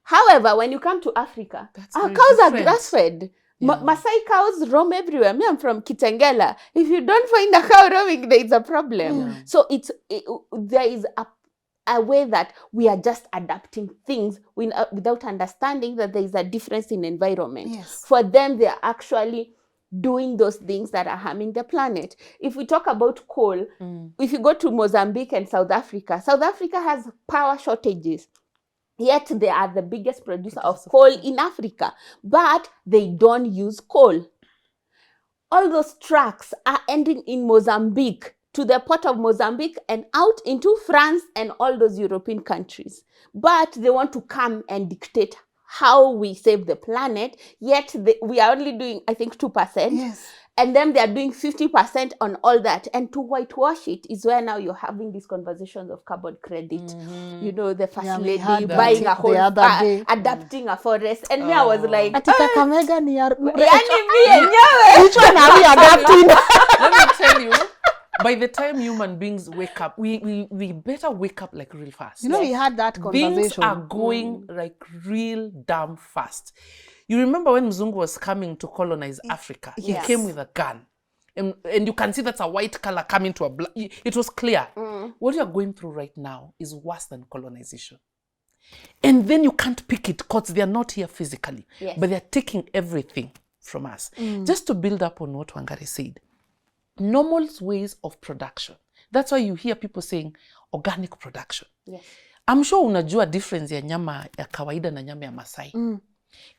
However, when you come to Africa, our cows are grass-fed. Maasai cows roam everywhere. Me, I'm from Kitengela. If you don't find a cow roaming, there is a problem. So there is a way that we are just adapting things without understanding that there is a difference in environment. For them, they are actually doing those things that are harming the planet. If we talk about coal, if you go to Mozambique and South Africa has power shortages. Yet they are the biggest producer of coal in Africa, but they don't use coal. All those trucks are ending in Mozambique, to the port of Mozambique and out into France and all those European countries. But they want to come and dictate how we save the planet, yet we are only doing, I think, 2%. And then they are doing 50% on all that. And to whitewash it is where now you're having these conversations of carbon credit. You know, the first lady buying a whole, adapting a forest. And me, I was like, which one are we adapting? Let me tell you, by the time human beings wake up, we better wake up like real fast. You know, we had that conversation. Things are going like real damn fast. You remember when Mzungu was coming to colonize Africa? He came with a gun. and you can see that's a white color coming to a black. It was clear. What you're going through right now is worse than colonization. And then you can't pick it because they are not here physically, but they're taking everything from us. Just to build up on what Wangari said, normal ways of production. That's why you hear people saying organic production. Yes. I'm sure unajua difference ya nyama ya kawaida na nyama ya Masai.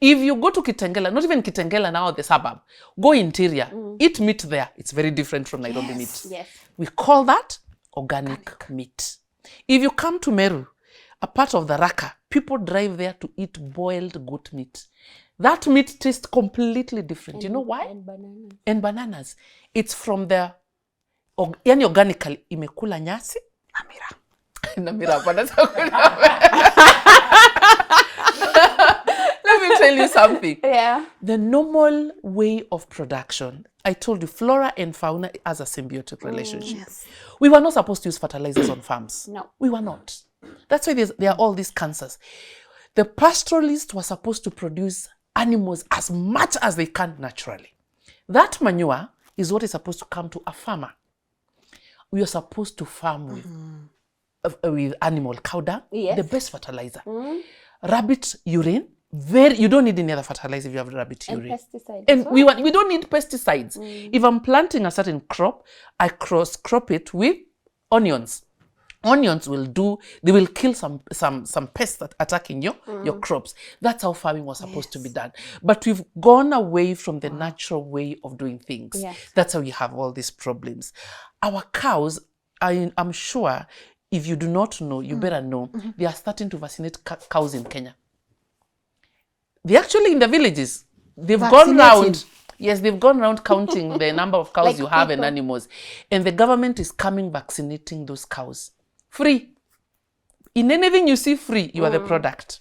If you go to Kitengela, not even Kitengela now, the suburb, go interior, eat meat there. It's very different from Nairobi meat. Yes. We call that organic meat. If you come to Meru, a part of the Raka, people drive there to eat boiled goat meat. That meat tastes completely different. You know why? And bananas. It's from the, yani organically, imekula nyasi, namira. Let me tell you something. Yeah. The normal way of production, I told you, flora and fauna has a symbiotic relationship. Yes. We were not supposed to use fertilizers on farms. No. We were not. That's why there are all these cancers. The pastoralists were supposed to produce animals as much as they can naturally. That manure is what is supposed to come to a farmer. We are supposed to farm with animal cow dung, the best fertilizer. Rabbit urine, you don't need any other fertilizer if you have rabbit urine. Pesticides. And we don't need pesticides. If I'm planting a certain crop, I cross crop it with onions. Onions they will kill some pests that attacking your crops. That's how farming was supposed to be done. But we've gone away from the natural way of doing things. Yes. That's how you have all these problems. Our cows, I'm sure, if you do not know, you better know, they are starting to vaccinate cows in Kenya. They actually, in the villages, they've gone round. Yes, they've gone around counting the number of cows you have and animals. And the government is coming vaccinating those cows. Free. In anything you see free, you are the product.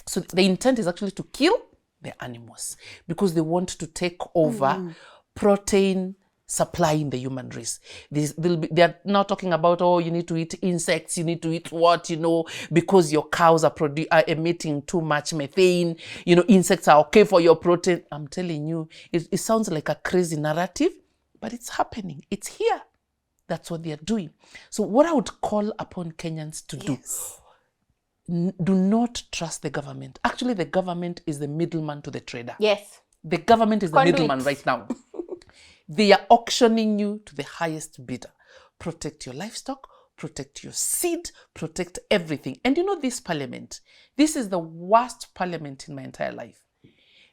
So the intent is actually to kill the animals because they want to take over protein supply in the human race. They are now talking about, you need to eat insects, you need to eat what, because your cows are emitting too much methane, insects are okay for your protein. I'm telling you, it sounds like a crazy narrative, but it's happening. It's here. That's what they are doing. So what I would call upon Kenyans to do, do not trust the government. Actually, the government is the middleman to the trader. Yes. The government is the middleman right now. They are auctioning you to the highest bidder. Protect your livestock, protect your seed, protect everything. And this parliament, this is the worst parliament in my entire life.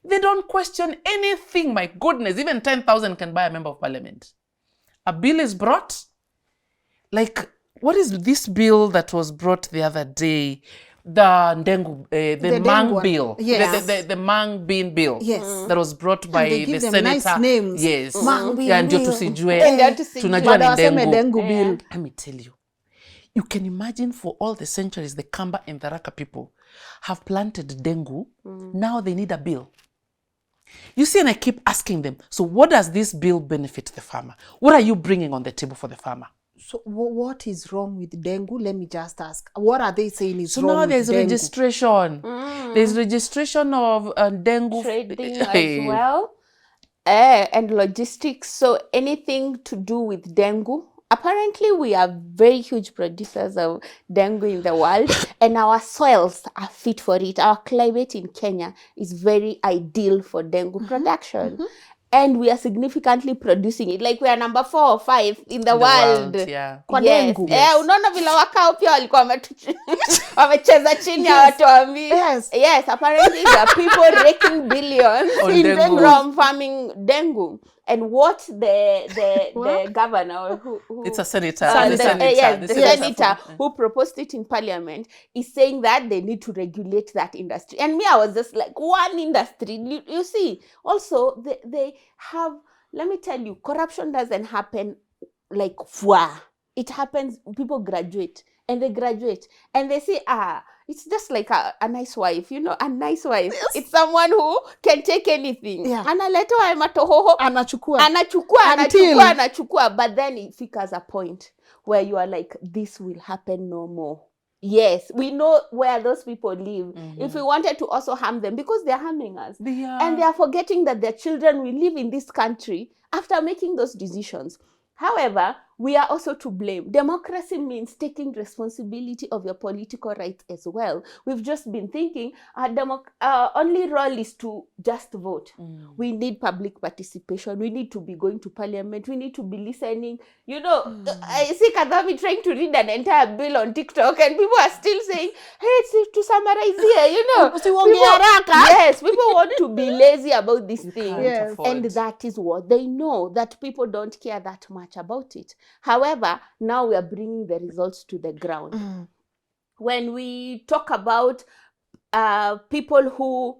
They don't question anything. My goodness, even 10,000 can buy a member of parliament. A bill is brought. Like, what is this bill that was brought the other day? The Mang bill. Yes. The Mang bean bill. Yes. That was brought by the senator. Nice names. Yes. Mang Yeah, bill. ndio tusijue. Tunajua ni dengu. Bill. Let me tell you. You can imagine for all the centuries the Kamba and the Raka people have planted dengu. Now they need a bill. You see, and I keep asking them, so what does this bill benefit the farmer? What are you bringing on the table for the farmer? So what is wrong with dengue? Let me just ask. What are they saying is wrong with dengue? So now there's registration. There's registration of dengue. Trading as well. And logistics. So anything to do with dengue. Apparently, we are very huge producers of dengue in the world, and our soils are fit for it. Our climate in Kenya is very ideal for dengue production. And we are significantly producing it. Like we are number 4 or 5 in the world. Yeah. Kwa dengue. Unaona vile wakao pia walikuwa wamecheza chini ya watu wami. Yes, apparently there are people raking billions from farming dengue. And what the governor who it's a senator. The senator who proposed it in parliament is saying that they need to regulate that industry. And me, I was just like, one industry. You see, also they have, let me tell you, corruption doesn't happen like it happens, people graduate and they graduate and they say, it's just like a nice wife, a nice wife. Yes. It's someone who can take anything. Yeah. Analetwa matohoho. Anachukua. But then it becomes a point where you are like, this will happen no more. Yes, we know where those people live. If we wanted to also harm them, because they're harming us. And they are forgetting that their children will live in this country after making those decisions. However, we are also to blame. Democracy means taking responsibility of your political rights as well. We've just been thinking our only role is to just vote. We need public participation. We need to be going to parliament. We need to be listening. You know, I see Kadavi trying to read an entire bill on TikTok, and people are still saying, hey, to summarize here, you know. Yes, people want to be lazy about this thing. Yes. And that is what they know, that people don't care that much about it. However, now we are bringing the results to the ground. When we talk about people who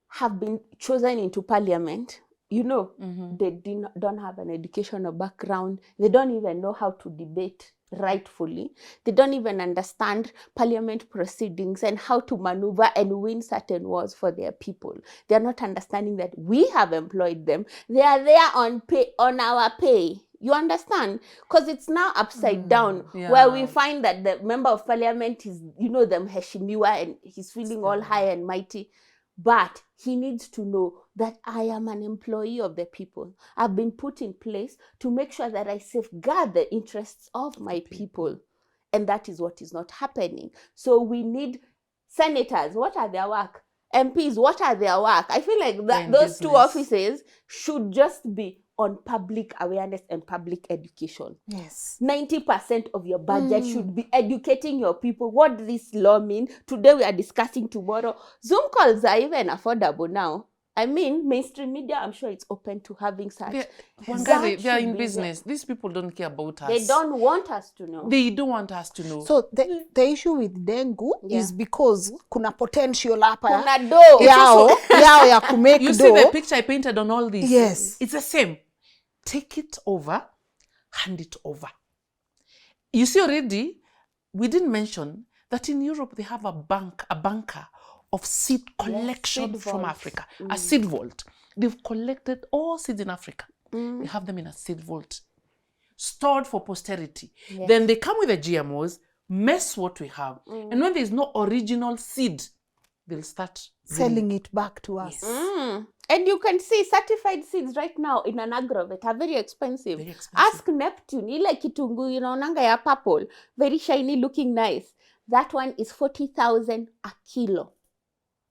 have been chosen into parliament, you know, they don't have an educational background. They don't even know how to debate rightfully. They don't even understand parliament proceedings and how to maneuver and win certain wars for their people. They are not understanding that we have employed them. They are there on our pay. You understand? Because it's now upside down, where we find that the member of parliament is, you know, the mheshimiwa, and he's feeling all high and mighty. But he needs to know that I am an employee of the people. I've been put in place to make sure that I safeguard the interests of my people. And that is what is not happening. So we need senators. What are their work? MPs, what are their work? I feel like those two offices should just be on public awareness and public education. Yes. 90% of your budget should be educating your people what this law means. Today we are discussing, tomorrow. Zoom calls are even affordable now. I mean, mainstream media, I'm sure it's open to having such. They are in business. These people don't care about us. They don't want us to know. They don't want us to know. So the issue with dengue is because kuna potential hapa kuna do. yao ya kumake do. You see the picture I painted on all these? Yes. It's the same. Take it over, hand it over. You see already, we didn't mention that in Europe they have a banker of seed collection from Africa, a seed vault. They've collected all seeds in Africa. They have them in a seed vault, stored for posterity. Then they come with the GMOs, mess what we have. And when there's no original seed, they'll start selling it back to us. And you can see certified seeds right now in an agrovet are very expensive. Ask Neptune, ile kitungu, you know, nanga ya purple, very shiny, looking nice. That one is 40,000 a kilo.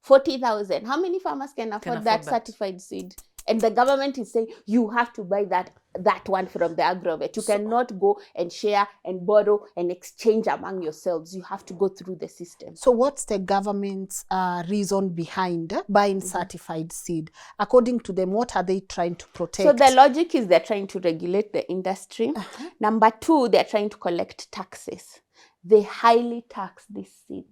40,000. How many farmers can afford that certified seed? And the government is saying you have to buy that one from the agrovet. You cannot go and share and borrow and exchange among yourselves. You have to go through the system. So what's the government's reason behind buying certified seed? According to them, what are they trying to protect? So the logic is they're trying to regulate the industry. Number two, they're trying to collect taxes. They highly tax this seed.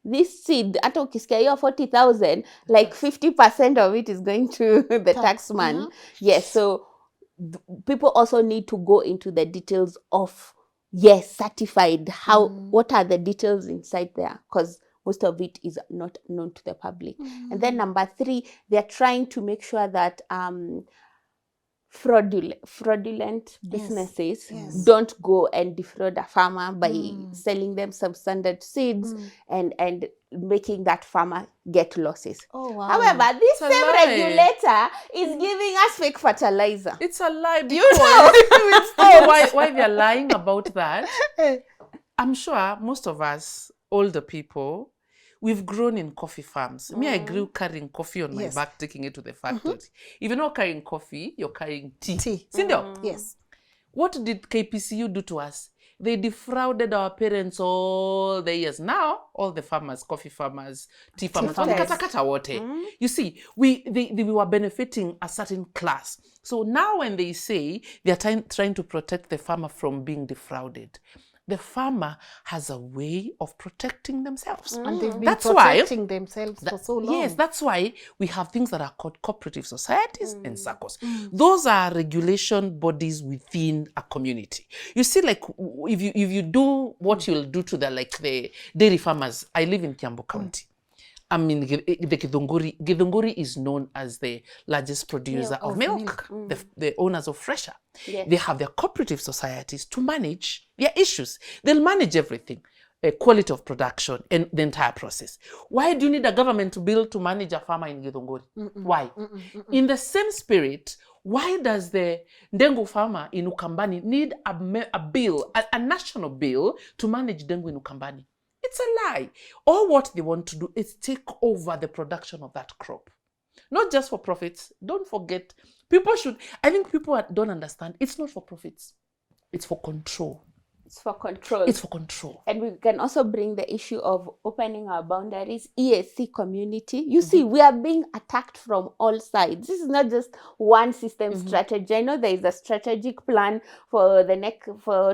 This seed, hata ukisikia hiyo 40,000, like 50% of it is going to the tax man. Yes, so people also need to go into the details of, certified. What are the details inside there? Because most of it is not known to the public. And then number three, they're trying to make sure that fraudulent businesses don't go and defraud a farmer by selling them substandard seeds and making that farmer get losses. However, this same regulator is giving us fake fertilizer. It's a lie. You know why they're lying about that? I'm sure most of us, older people, we've grown in coffee farms. Me, I grew carrying coffee on my back, taking it to the factory. If you're not carrying coffee, you're carrying tea. Yes. What did KPCU do to us? They defrauded our parents all the years. Now, all the farmers, coffee farmers, tea farmers, you see, they were benefiting a certain class. So now when they say they're trying to protect the farmer from being defrauded, the farmer has a way of protecting themselves. And they've been protecting themselves for so long. Yes, that's why we have things that are called cooperative societies and SACCOs. Those are regulation bodies within a community. You see, like, if you do what you'll do to the dairy farmers. I live in Kiambu County. I mean, the Githunguri is known as the largest producer of milk. The owners of Fresher. Yes. They have their cooperative societies to manage their issues. They'll manage everything. quality of production and the entire process. Why do you need a government bill to manage a farmer in Githunguri? Why? In the same spirit, why does the dengue farmer in Ukambani need a bill, a national bill to manage dengue in Ukambani? It's a lie. All what they want to do is take over the production of that crop. Not just for profits. Don't forget, I think people don't understand. It's not for profits. It's for control. It's for control. It's for control. And we can also bring the issue of opening our boundaries. ESC community. You see, we are being attacked from all sides. This is not just one system strategy. I know there is a strategic plan for the next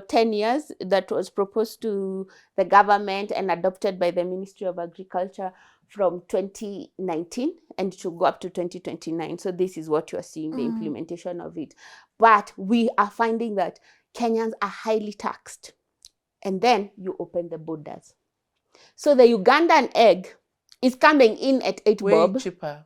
10 years that was proposed to the government and adopted by the Ministry of Agriculture from 2019, and it will go up to 2029. So this is what you are seeing, the implementation of it. But we are finding that Kenyans are highly taxed. And then you open the borders. So the Ugandan egg is coming in at 8 bob. Way cheaper.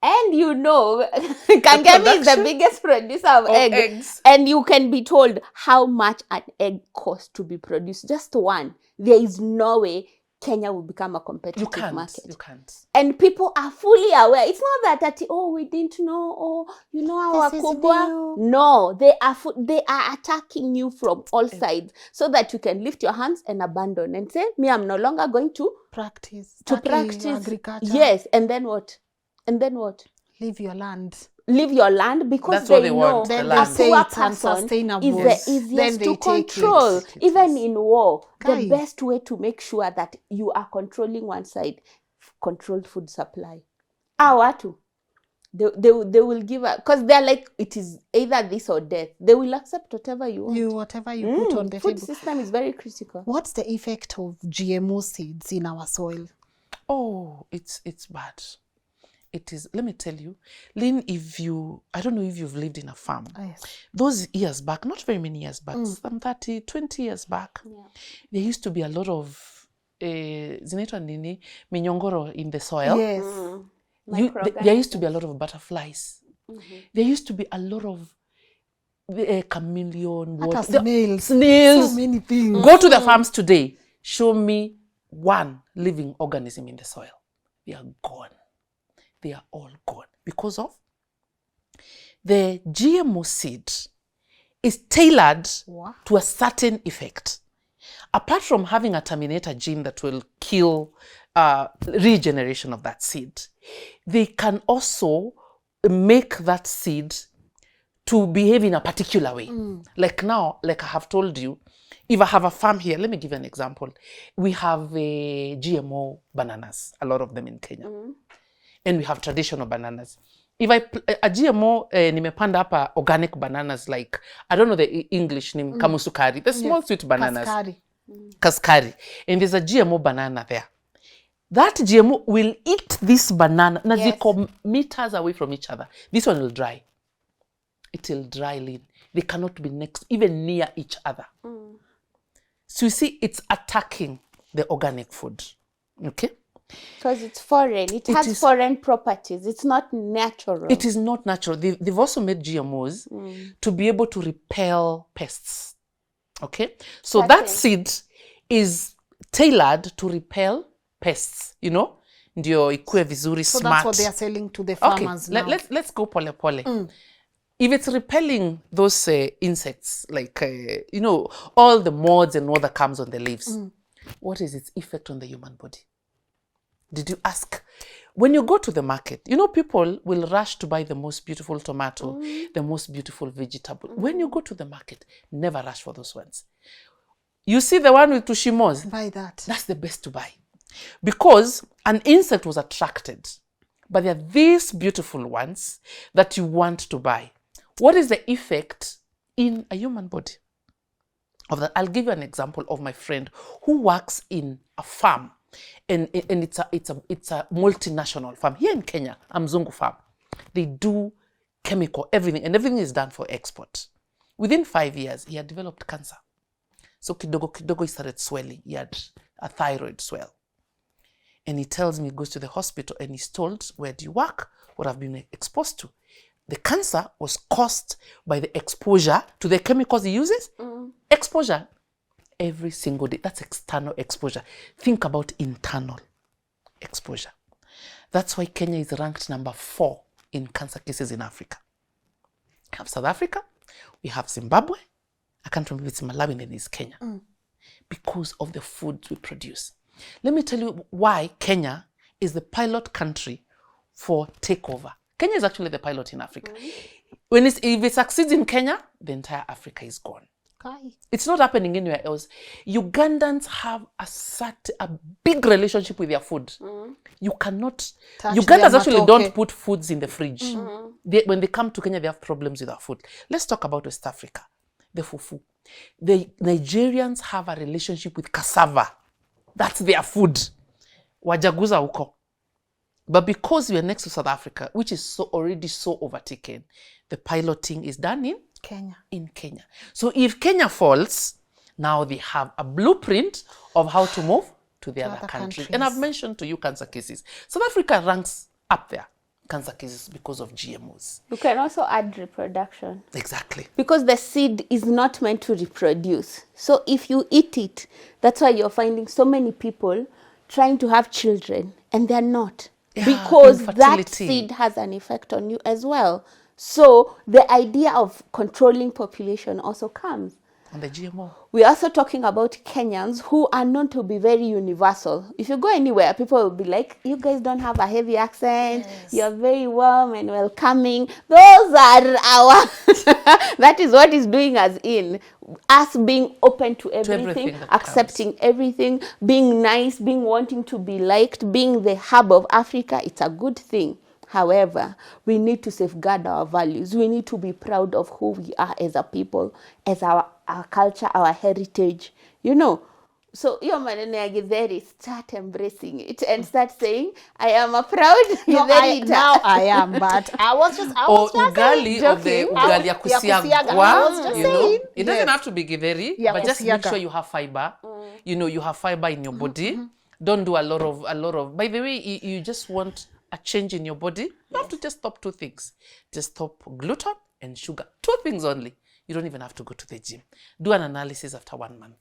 And you know, Kangemi is the biggest producer of eggs. And you can be told how much an egg costs to be produced. Just one. There is no way Kenya will become a competitive market. You can't. And people are fully aware. It's not that, we didn't know, our kubwa. No, they are attacking you from all sides so that you can lift your hands and abandon and say, me, I'm no longer going to practice agriculture. Yes, and then what? Leave your land. Leave your land, because they know want, a the poor person is the easiest to control. Even in war, the best way to make sure that you are controlling one side, controlled food supply. Watu, they will give up, because they're like, it is either this or death. They will accept whatever you want. Whatever you put on the food table. System is very critical. What's the effect of GMO seeds in our soil? Oh, it's bad. It is, let me tell you, Lynn, I don't know if you've lived in a farm. Yes. Those years back, not very many years back, some 30, 20 years back, there used to be a lot of zinaitwa nini, minyongoro in the soil. Yes. There used to be a lot of butterflies. There used to be a lot of chameleon, snails. So many things. Go to the farms today. Show me one living organism in the soil. They are gone. They are all gone because of the GMO seed is tailored to a certain effect. Apart from having a terminator gene that will kill regeneration of that seed, they can also make that seed to behave in a particular way. Like now, like I have told you, if I have a farm here, let me give you an example. We have GMO bananas, a lot of them in Kenya. And we have traditional bananas. If a GMO, nimepanda hapa organic bananas, like, I don't know the English name, kamusukari, the small sweet bananas. Kaskari. And there's a GMO banana there. That GMO will eat this banana. Naziko meters away from each other. This one will dry. It will dry, Lynn. They cannot be even near each other. So you see, it's attacking the organic food. Okay? Because it's foreign. It has foreign properties. It's not natural. It is not natural. They've also made GMOs to be able to repel pests. Okay? So that seed is tailored to repel pests, Ndio ikue vizuri, so smart. That's what they are selling to the farmers now. Let's go pole pole. If it's repelling those insects, like, all the moths and all that comes on the leaves, what is its effect on the human body? Did you ask? When you go to the market, people will rush to buy the most beautiful tomato, the most beautiful vegetable. When you go to the market, never rush for those ones. You see the one with tushimos? Buy that. That's the best to buy. Because an insect was attracted. But there are these beautiful ones that you want to buy. What is the effect in a human body of that? I'll give you an example of my friend who works in a farm. And it's a multinational farm here in Kenya, Mzungu farm. They do chemical, everything, and everything is done for export. Within 5 years, he had developed cancer. So kidogo he started swelling. He had a thyroid swell. And he tells me he goes to the hospital and he's told, where do you work? What I've been exposed to. The cancer was caused by the exposure to the chemicals he uses. Exposure. every single day. That's external exposure. Think about internal exposure. That's why Kenya is ranked number 4 in cancer cases in Africa. We have South Africa, we have Zimbabwe, I can't remember if it's Malawi, and then it's Kenya. Because of the food we produce. Let me tell you why Kenya is the pilot country for takeover. Kenya is actually the pilot in Africa. If it succeeds in Kenya, the entire Africa is gone. It's not happening anywhere else. Ugandans have a big relationship with their food. You cannot... Ugandans actually don't put foods in the fridge. When they come to Kenya, they have problems with our food. Let's talk about West Africa. The fufu. The Nigerians have a relationship with cassava. That's their food. Wajaguza uko. But because we are next to South Africa, which is already so overtaken, the piloting is done in Kenya. So if Kenya falls, now they have a blueprint of how to move to the other countries. And I've mentioned to you cancer cases. South Africa ranks up there, cancer cases, because of GMOs. You can also add reproduction. Exactly. Because the seed is not meant to reproduce. So if you eat it, that's why you're finding so many people trying to have children and they're not. Because that seed has an effect on you as well. So the idea of controlling population also comes. And the GMO. We're also talking about Kenyans who are known to be very universal. If you go anywhere, people will be like, you guys don't have a heavy accent. Yes. You're very warm and welcoming. Those are our... That is what is doing us in. Us being open to everything accepting everything, being nice, being wanting to be liked, being the hub of Africa. It's a good thing. However, we need to safeguard our values. We need to be proud of who we are as a people, as our culture, our heritage, So your maneno ya Githeri, start embracing it and start saying, I am a proud Githeri. Now I am, but I was just ugali saying, of the ugali ya kusiagwa. I was just saying. It doesn't have to be Githeri, but just make sure you have fiber. You have fiber in your body. Don't do a lot of. By the way, you just want a change in your body. You have to just stop 2 things. Just stop gluten and sugar. 2 things only. You don't even have to go to the gym. Do an analysis after 1 month.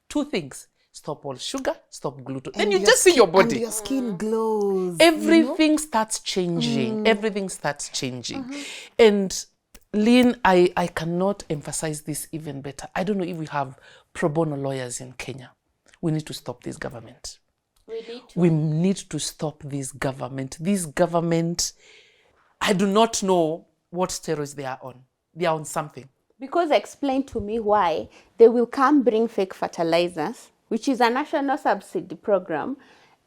2 things. Stop all sugar, stop gluten. Then you just see your body. And your skin glows. Everything starts changing. Everything starts changing. And Lynn, I cannot emphasize this even better. I don't know if we have pro bono lawyers in Kenya. We need to stop this government. We need to stop this government. This government, I do not know what steroids they are on. They are on something. Because explain to me why they will come bring fake fertilizers, which is a national subsidy program,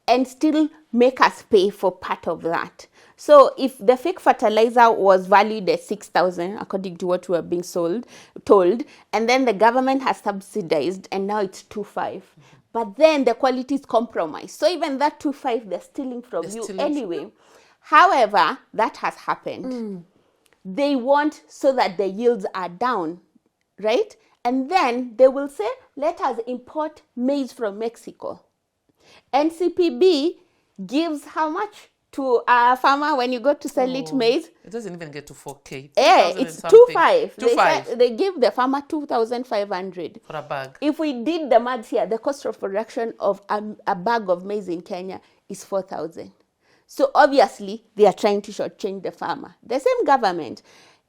and still make us pay for part of that. So if the fake fertilizer was valued at 6,000, according to what we are being told, and then the government has subsidized, and now it's 2,500. But then the quality is compromised. So even that 2,500, they're stealing from you anyway. However, that has happened. They want so that the yields are down, right? And then they will say, let us import maize from Mexico. NCPB gives how much to a farmer when you go to sell it maize? It doesn't even get to 4K. It's 2,500. They give the farmer 2,500 for a bag. If we did the math here, the cost of production of a bag of maize in Kenya is 4,000. So obviously, they are trying to shortchange the farmer. The same government.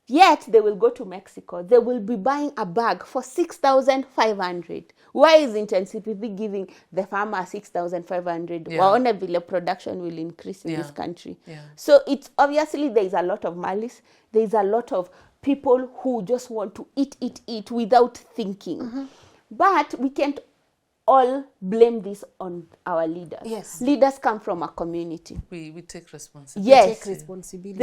Yet, they will go to Mexico. They will be buying a bag for 6,500. Why isn't NCPB giving the farmer 6,500? Waona vile production will increase in this country. So it's obviously there is a lot of malice. There is a lot of people who just want to eat without thinking. But we can't all blame this on our leaders. Yes. Leaders come from a community. We take responsibility. Yes. We take responsibility.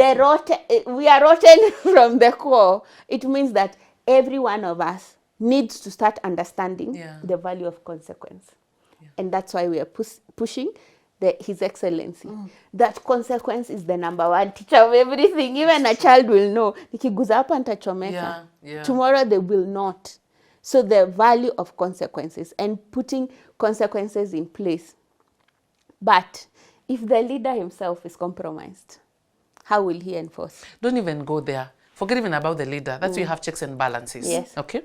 We are rotten from the core. It means that every one of us needs to start understanding the value of consequence. And that's why we are pushing His Excellency. That consequence is the number 1 teacher of everything. Even a child will know. Nikiguza hapa nitachomeka. Tomorrow they will not. So the value of consequences and putting consequences in place. But if the leader himself is compromised, how will he enforce? Don't even go there. Forget even about the leader. That's why you have checks and balances. Yes. Okay?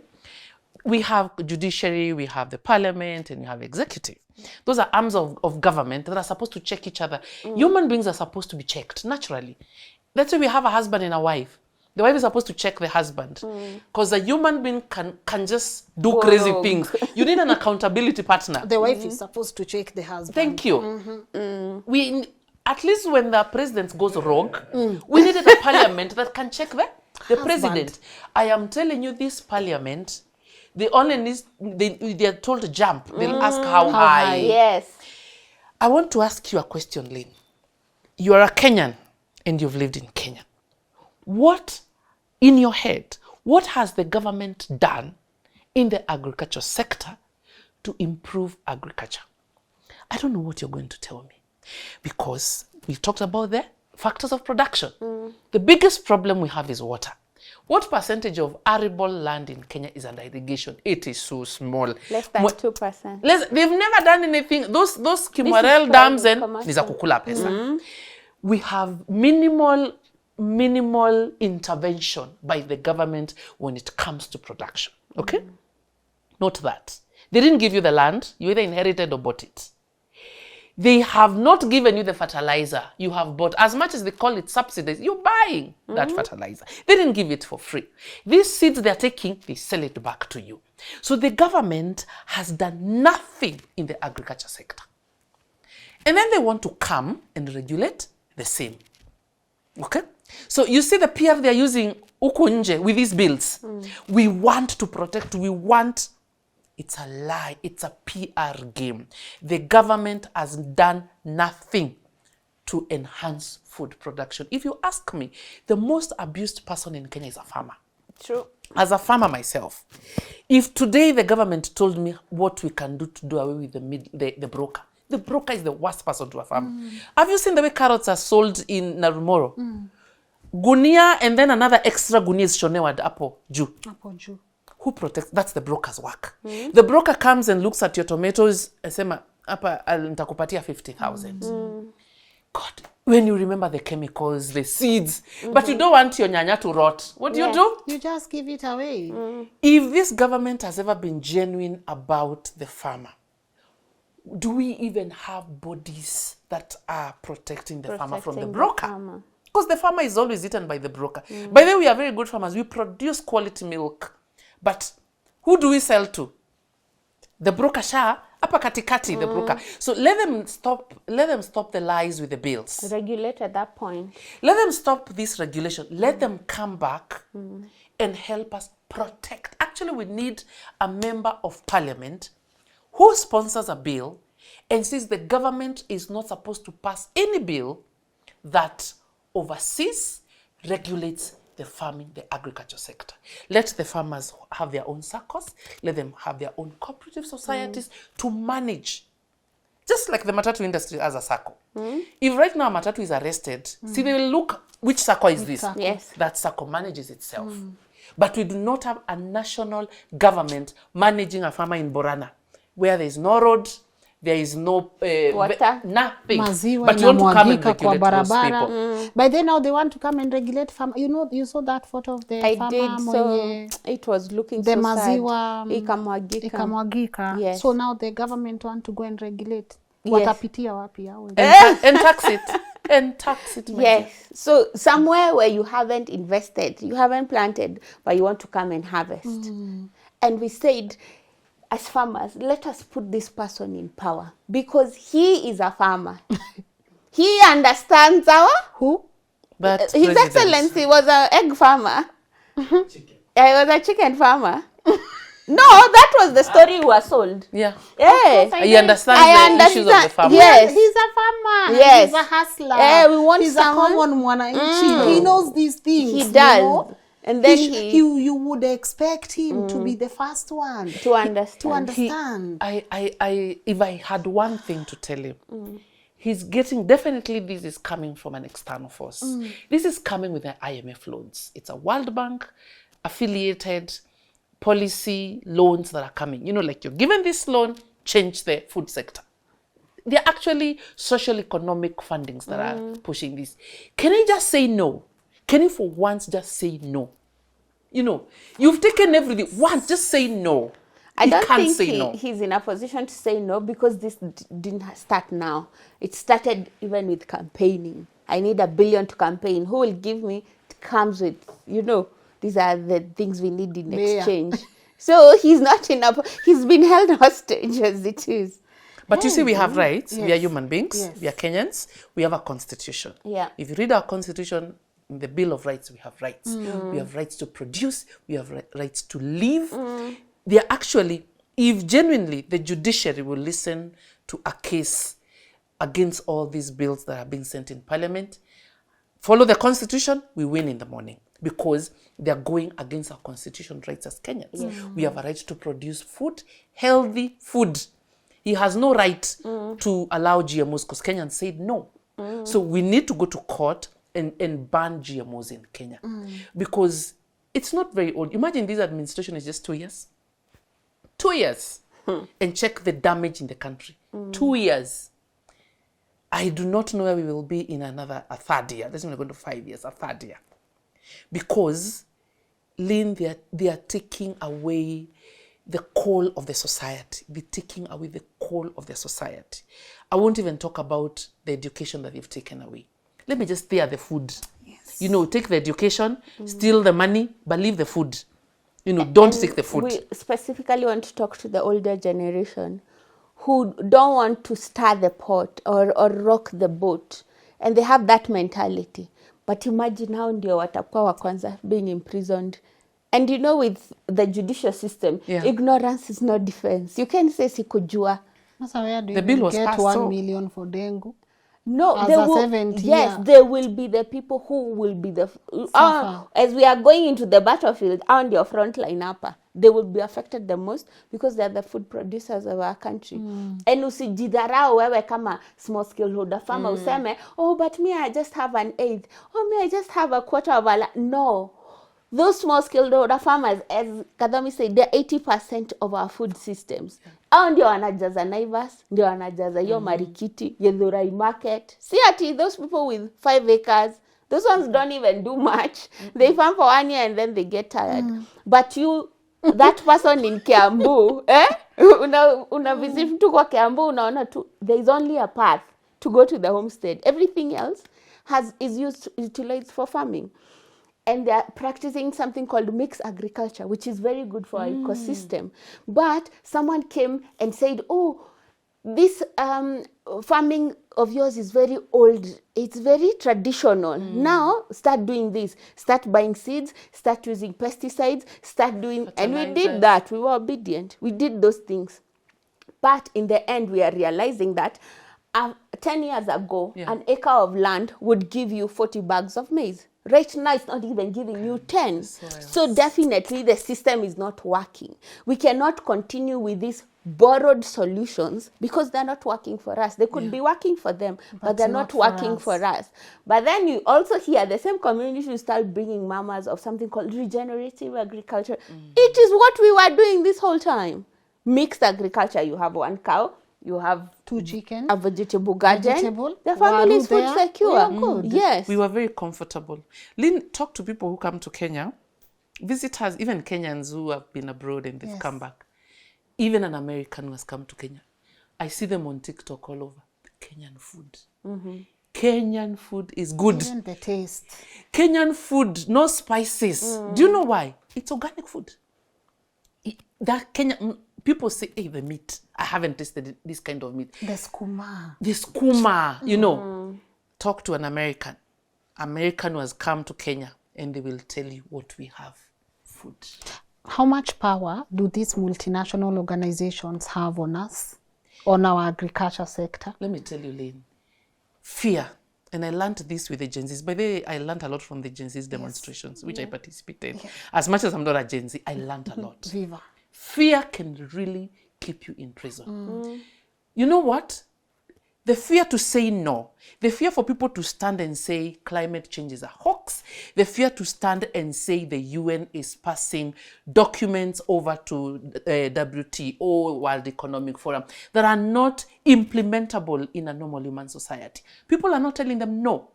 we have judiciary, we have the parliament, and you have executive. Those are arms of government that are supposed to check each other. Human beings are supposed to be checked naturally. That's why we have a husband and a wife. The wife is supposed to check the husband, because a human being can just do crazy things. You need an accountability partner. The wife is supposed to check the husband. Thank you. We, at least when the president goes rogue, we needed a parliament that can check the president. I am telling you, this parliament, they only need, they are told to jump. They'll ask how high. Yes. I want to ask you a question, Lynn. You are a Kenyan and you've lived in Kenya. What, in your head, what has the government done in the agriculture sector to improve agriculture? I don't know what you're going to tell me, because we've talked about the factors of production. The biggest problem we have is water. What percentage of arable land in Kenya is under irrigation? It is so small. Less than 2%. They've never done anything. Those Kimwarel dams and niza kukula pesa. We have minimal intervention by the government when it comes to production. Okay? Not that. They didn't give you the land. You either inherited or bought it. They have not given you the fertilizer. You have bought. As much as they call it subsidies, you're buying that fertilizer. They didn't give it for free. These seeds they're taking, they sell it back to you. So the government has done nothing in the agriculture sector. And then they want to come and regulate the same. Okay? So you see the PR they're using huku nje with these bills. We want to protect, it's a lie. It's a PR game. The government has done nothing to enhance food production. If you ask me, the most abused person in Kenya is a farmer. True. As a farmer myself, if today the government told me what we can do to do away with the broker is the worst person to a farmer. Have you seen the way carrots are sold in Narumoro? Gunia and then another extra gunia is shonewad apo juu. Who protects? That's the broker's work. The broker comes and looks at your tomatoes and says, "Apa, nitakupatia 50,000." God, when you remember the chemicals, the seeds, but you don't want your nyanya to rot, what do you do? You just give it away. If this government has ever been genuine about the farmer, do we even have bodies that are protecting the farmer from the broker? Because the farmer is always eaten by the broker. By the way, we are very good farmers. We produce quality milk. But who do we sell to? The broker apa katikati, the broker. So let them stop the lies with the bills. Regulate at that point. Let them stop this regulation. Let them come back and help us protect. Actually, we need a member of parliament who sponsors a bill and says the government is not supposed to pass any bill that oversees, regulates the farming, the agriculture sector. Let the farmers have their own circles. Let them have their own cooperative societies to manage. Just like the matatu industry as a circle. If right now matatu is arrested, see, they will look, which circle is this? Yes. That circle manages itself. But we do not have a national government managing a farmer in Borana, where there is no road, there is no water, nothing. Maziwa but you want to come and kwa regulate those barabara. people. By then now they want to come and regulate farm. You know, you saw that photo of the farmer. I did, so it was looking the so maziwa sad. Ikamwagika. Yes. So now the government want to go and regulate. Yes. Watapitia wapi hao? And tax it. And tax it. Yes. So somewhere where you haven't invested, you haven't planted, but you want to come and harvest. And we said, as farmers, let us put this person in power because he is a farmer. He understands our... Who? But His Excellency was an egg farmer. Chicken. I was a chicken farmer. No, that was the story we were sold. Yeah. Yeah. You understand the issues of the farmer. Yes. He's a farmer. Yes. He's a hustler. We want He's someone... a common mwananchi. He knows these things. He does. You know? And then you would expect him to be the first one to understand. To understand. If I had one thing to tell him, he's getting, definitely this is coming from an external force. This is coming with the IMF loans. It's a World Bank affiliated policy loans that are coming. You know, like you're given this loan, change the food sector. They're actually social economic fundings that are pushing this. Can you just say no? Can you for once just say no? You know, you've taken everything. Once, just say no. I don't can't think say no. he's in a position to say no because this didn't start now. It started even with campaigning. I need $1 billion to campaign. Who will give me? It comes with, you know, these are the things we need in exchange. So he's not he's been held hostage as it is. But you see, we have rights. Yes. We are human beings. Yes. We are Kenyans. We have a constitution. Yeah. If you read our constitution, in the Bill of Rights, we have rights. We have rights to produce. We have rights to live. They are actually, if genuinely the judiciary will listen to a case against all these bills that are being sent in Parliament, follow the constitution, we win in the morning because they are going against our constitutional rights as Kenyans. We have a right to produce food, healthy food. He has no right to allow GMOs because Kenyans said no. So we need to go to court and ban GMOs in Kenya because it's not very old. Imagine this administration is just 2 years. 2 years. And check the damage in the country. 2 years. I do not know where we will be in a third year. That's not going to 5 years, a third year. Because, Lynn, they are taking away the coal of the society. They're taking away the coal of the society. I won't even talk about the education that they've taken away. Let me just steer the food. Yes. You know, take the education, steal the money, but leave the food. You know, don't take the food. We specifically want to talk to the older generation who don't want to stir the pot or rock the boat. And they have that mentality. But imagine how ndio watakuwa wa kwanza being imprisoned. And you know, with the judicial system, ignorance is no defense. You can say sikujua. So where do the you bill was get passed, 1 million for dengue? No, As there a will, 70 yes, year. there will be the people who will be the as we are going into the battlefield on your front line upper, they will be affected the most because they are the food producers of our country. And usijidharau wewe kama small scale holder farmer useme, oh, but me I just have an eighth, oh, me I just have a quarter of a no. Those small scale holder farmers, as Kadami said, they're 80% of our food systems. Hao ndio wanajaza Naivas, ndio wanajaza hiyo Marikiti, Githurai market. See ati those people with 5 acres, those ones don't even do much. They farm for 1 year and then they get tired. But you, that person in Kiambu, una visit mtu kwa Kiambu, unaona tu, there is only a path to go to the homestead. Everything else is utilized for farming. And they are practicing something called mixed agriculture, which is very good for our ecosystem. But someone came and said, oh, this farming of yours is very old. It's very traditional. Now, start doing this. Start buying seeds. Start using pesticides. Start doing... And we did that. We were obedient. We did those things. But in the end, we are realizing that 10 years ago, an acre of land would give you 40 bags of maize. Right now, it's not even giving you 10. So definitely, the system is not working. We cannot continue with these borrowed solutions because they're not working for us. They could be working for them, but they're not working for us. But then you also hear the same community will start bringing mamas of something called regenerative agriculture. It is what we were doing this whole time. Mixed agriculture, you have 1 cow, you have 2 chickens, a vegetable garden. The family is food secure. Yes. We were very comfortable. Lynn, talk to people who come to Kenya, visitors, even Kenyans who have been abroad and they've come back. Even an American who has come to Kenya. I see them on TikTok all over. Kenyan food. Kenyan food is good. Even the taste. Kenyan food, no spices. Do you know why? It's organic food. That Kenyan... People say, hey, the meat. I haven't tasted this kind of meat. The skuma. The skuma, you know. Talk to an American. American who has come to Kenya and they will tell you what we have. Food. How much power do these multinational organizations have on us, on our agriculture sector? Let me tell you, Lynn. Fear. And I learned this with the Gen Zs. By the way, I learned a lot from the Gen Zs demonstrations, which I participated in. As much as I'm not a Gen Z, I learned a lot. Viva. Fear can really keep you in prison. You know what? The fear to say no. The fear for people to stand and say climate change is a hoax. The fear to stand and say the UN is passing documents over to WTO, World Economic Forum, that are not implementable in a normal human society. People are not telling them no.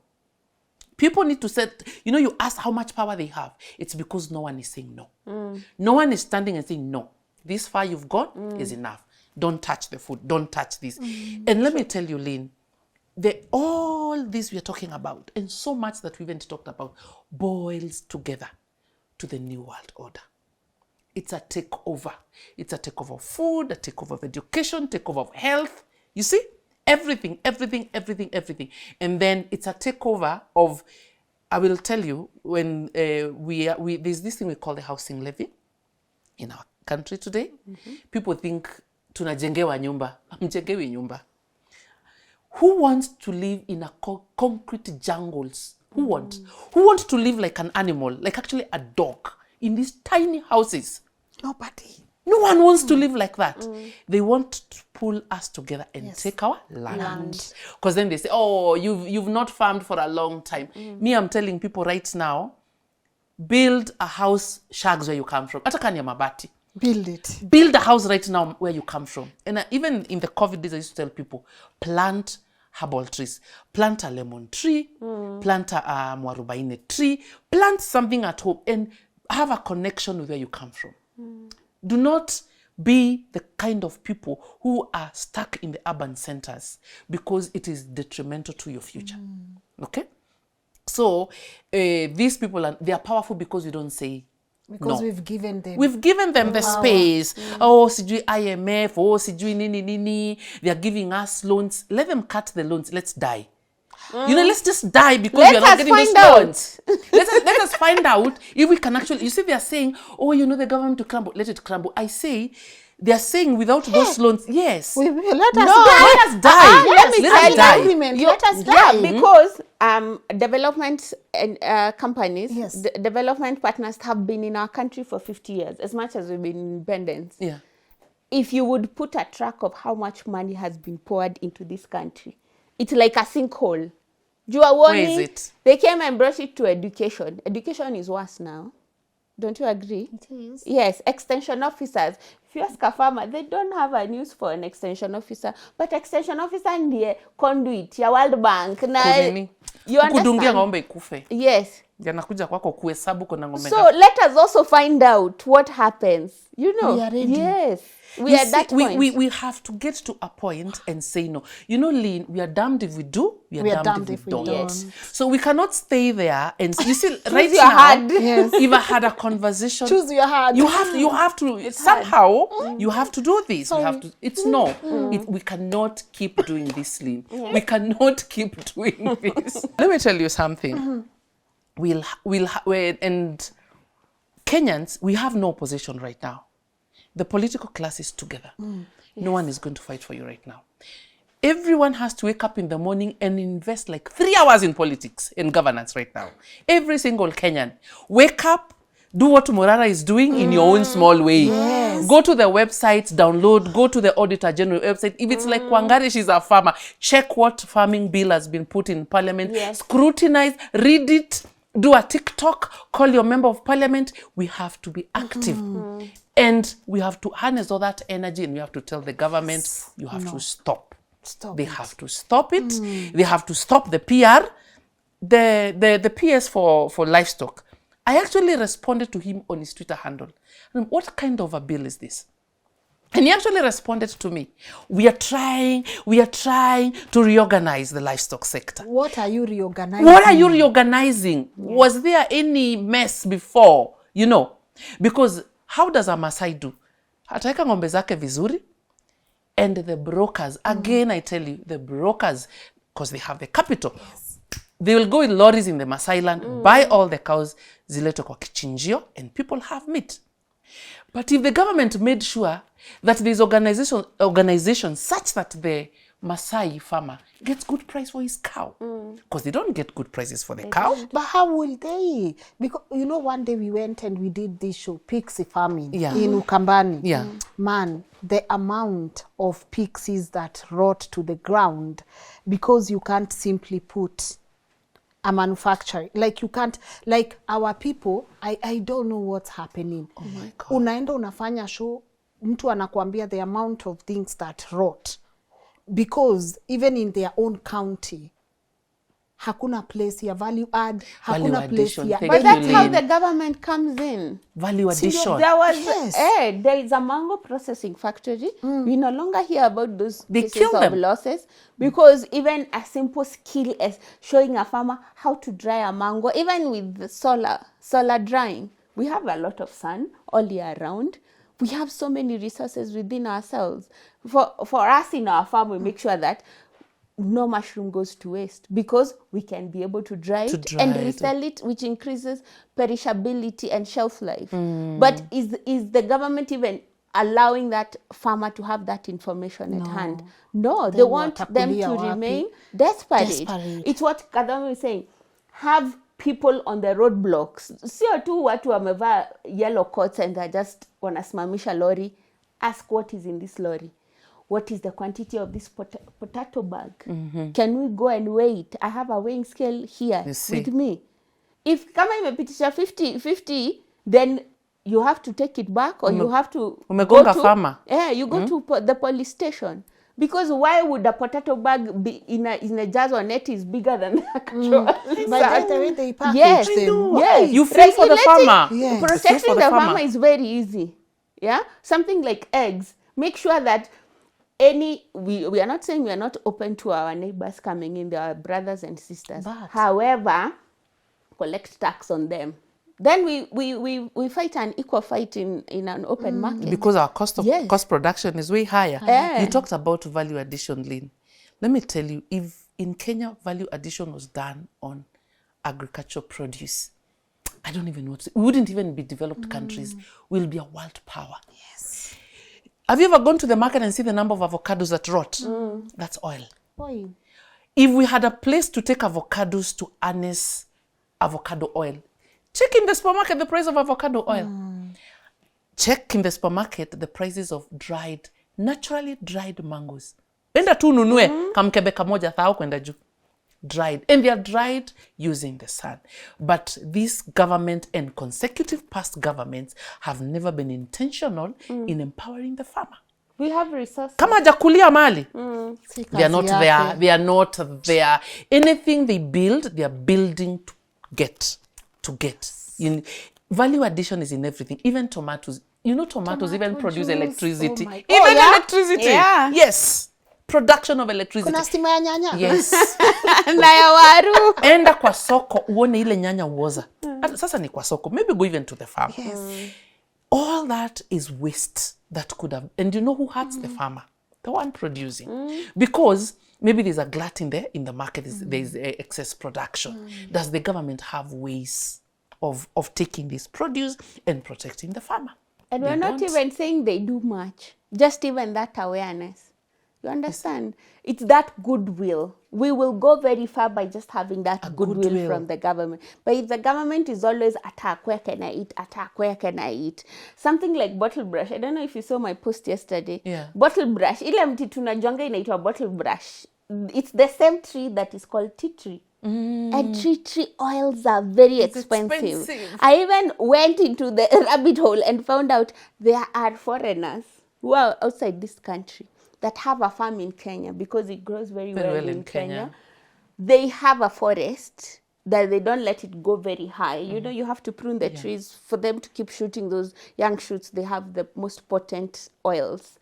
People need to set, you know, you ask how much power they have. It's because no one is saying no. No one is standing and saying, no, this far you've gone is enough. Don't touch the food. Don't touch this. And let me tell you, Lynn, all this we're talking about, and so much that we haven't talked about, boils together to the New World Order. It's a takeover. It's a takeover of food, a takeover of education, takeover of health. You see? Everything. And then it's a takeover of, I will tell you, when there's this thing we call the housing levy in our country today. People think, tunajengewa nyumba. Hamjengewi nyumba. Who wants to live in a concrete jungles? Who wants to live like an animal, like actually a dog, in these tiny houses? Nobody. No one wants to live like that. They want to pull us together and take our land. Because then they say, oh, you've not farmed for a long time. Me, I'm telling people right now, build a house shags where you come from. Hata kani ya mabati. Build it. Build a house right now where you come from. And even in the COVID days, I used to tell people, plant herbal trees. Plant a lemon tree, plant a mwarubaine tree, plant something at home and have a connection with where you come from. Do not be the kind of people who are stuck in the urban centers because it is detrimental to your future. Okay? So, these people, they are powerful because we don't say because no. we've given them the space. Oh, sijui IMF, oh, sijui nini. They are giving us loans. Let them cut the loans. Let's die. You know, let's just die because we are not getting those loans. Let us find out if we can actually, you see, they are saying, oh, you know, the government to crumble, let it crumble. I say, they are saying without those loans, yes. Let us die. Let me sign an agreement. Let us die. Yeah, because development and companies, development partners have been in our country for 50 years, as much as we've been independent. Yeah. If you would put a track of how much money has been poured into this country, it's like a sinkhole. Where is it? They came and brought it to education. Education is worse now. Don't you agree? It is. Yes, extension officers. If you ask a farmer, they don't have a news for an extension officer. But extension officer ndiye conduit ya World Bank. Na, you kudungia ngombe ikufe. Yes. Yanakuja kwako kuhesabu kuna ngombe. So let us also find out what happens. You know. We are ready. Yes. We are at that point. We have to get to a point and say no. You know, Lynn, we are damned if we do, we are damned if we don't. Yes. So we cannot stay there and you see right your now, hand. Yes. if I had a conversation, Choose your hand. You have to somehow you have to do this. You have to. It's no. We cannot keep doing this, Lynn. Yes. We cannot keep doing this. Let me tell you something. And Kenyans, we have no opposition right now. The political class is together. No one is going to fight for you right now. Everyone has to wake up in the morning and invest like 3 hours in politics and governance right now. Every single Kenyan. Wake up, do what Morara is doing in your own small way. Yes. Go to the website, download, go to the Auditor General website. If it's like Wangari, she's a farmer, check what farming bill has been put in parliament, scrutinize, read it, do a TikTok, call your member of parliament. We have to be active. And we have to harness all that energy and we have to tell the government, you have to stop. They have to stop it. They have to stop the PR. The PS for livestock. I actually responded to him on his Twitter handle. What kind of a bill is this? And he actually responded to me. We are trying to reorganize the livestock sector. What are you reorganizing? What are you reorganizing? Yeah. Was there any mess before? You know, because how does a Masai do? Ataweka ngombe zake vizuri. And the brokers, again I tell you, the brokers, because they have the capital, they will go with lorries in the Masai land, buy all the cows, ziletwe kwa kichinjio, and people have meat. But if the government made sure that there's organization such that the Masai farmer gets good price for his cow, because they don't get good prices for the cow. But how will they? Because, you know, one day we went and we did this show, Pixie Farming, in Ukambani. Yeah. Man, the amount of pixies that rot to the ground because you can't simply put a manufacturer. Like you can't, like our people, I don't know what's happening. Oh my God. Unaenda unafanya show, mtu anakuambia the amount of things that rot. Because even in their own county, hakuna place ya value add, Value hakuna place addition, ya thank But that's you, how Lynn. the government comes in. Value addition. There was Yes. there is a mango processing factory. We no longer hear about those They cases kill of them. losses because even a simple skill as showing a farmer how to dry a mango, even with the solar drying, we have a lot of sun all year round. We have so many resources within ourselves. For us in our farm, we make sure that no mushroom goes to waste because we can be able to dry it and resell it, which increases perishability and shelf life. But is the government even allowing that farmer to have that information at hand? No, they want them to remain desperate. It's what Kadami is saying. Have people on the roadblocks. Sio tu watu wamevaa yellow coats and they're just wanasimamisha lorry. Ask what is in this lorry. What is the quantity of this potato bag? Can we go and weigh it? I have a weighing scale here with me. If kama imepitisha 50, then you have to take it back or you have to go to farmer. Yeah, you go to the police station. Because why would a potato bag be in a jazz or net is bigger than the actual But that's the way they package yes, them. yes. You feel for the farmer. Yes. Protecting the farmer is very easy. Yeah, something like eggs. Make sure that we are not saying we are not open to our neighbors coming in. They are brothers and sisters. But however, collect tax on them. Then we fight an equal fight in an open market. Because our cost production is way higher. You talked about value addition, Lynn. Let me tell you, if in Kenya value addition was done on agricultural produce, I don't even know what to say. We wouldn't even be developed countries. We'll be a world power. yes. Have you ever gone to the market and see the number of avocados that rot? That's oil. Oil. If we had a place to take avocados to harness avocado oil, check in the supermarket the price of avocado oil. Check in the supermarket the prices of naturally dried mangoes. Enda tu nunue kamkebe kamoja thao kwenda juu. Dried. And they are dried using the sun. But this government and consecutive past governments have never been intentional in empowering the farmer. We have resources. Kama hajakulia mali. They are not Kazi there. yake. They are not there. Anything they build, they are building to get. Value addition is in everything. Even tomatoes. You know tomatoes even produce juice. electricity. Oh my- Even yeah? electricity. Yeah. Yes. Production of electricity. Kuna stima ya nyanya. Yes. Na ya waru. Enda kwa soko uone ile nyanya uoza. Sasa ni kwa soko. Maybe go even to the farm. Yes. All that is waste that could have, and you know who hurts the farmer? The one producing. Because maybe there's a glut in the market, there's excess production. Does the government have ways of taking this produce and protecting the farmer? And we're not even saying they do much. Just even that awareness. You understand? It's that goodwill. We will go very far by just having that goodwill from the government. But if the government is always attack, where can I eat? Attack, where can I eat? Something like bottle brush. I don't know if you saw my post yesterday. Yeah. Bottle brush. Ile mti tunajonga inaitwa bottle brush. It's the same tree that is called tea tree. And tea oils are very expensive. I even went into the rabbit hole and found out there are foreigners who are outside this country that have a farm in Kenya because it grows very well in Kenya. They have a forest that they don't let it go very high. You know, you have to prune the trees for them to keep shooting those young shoots. They have the most potent oils.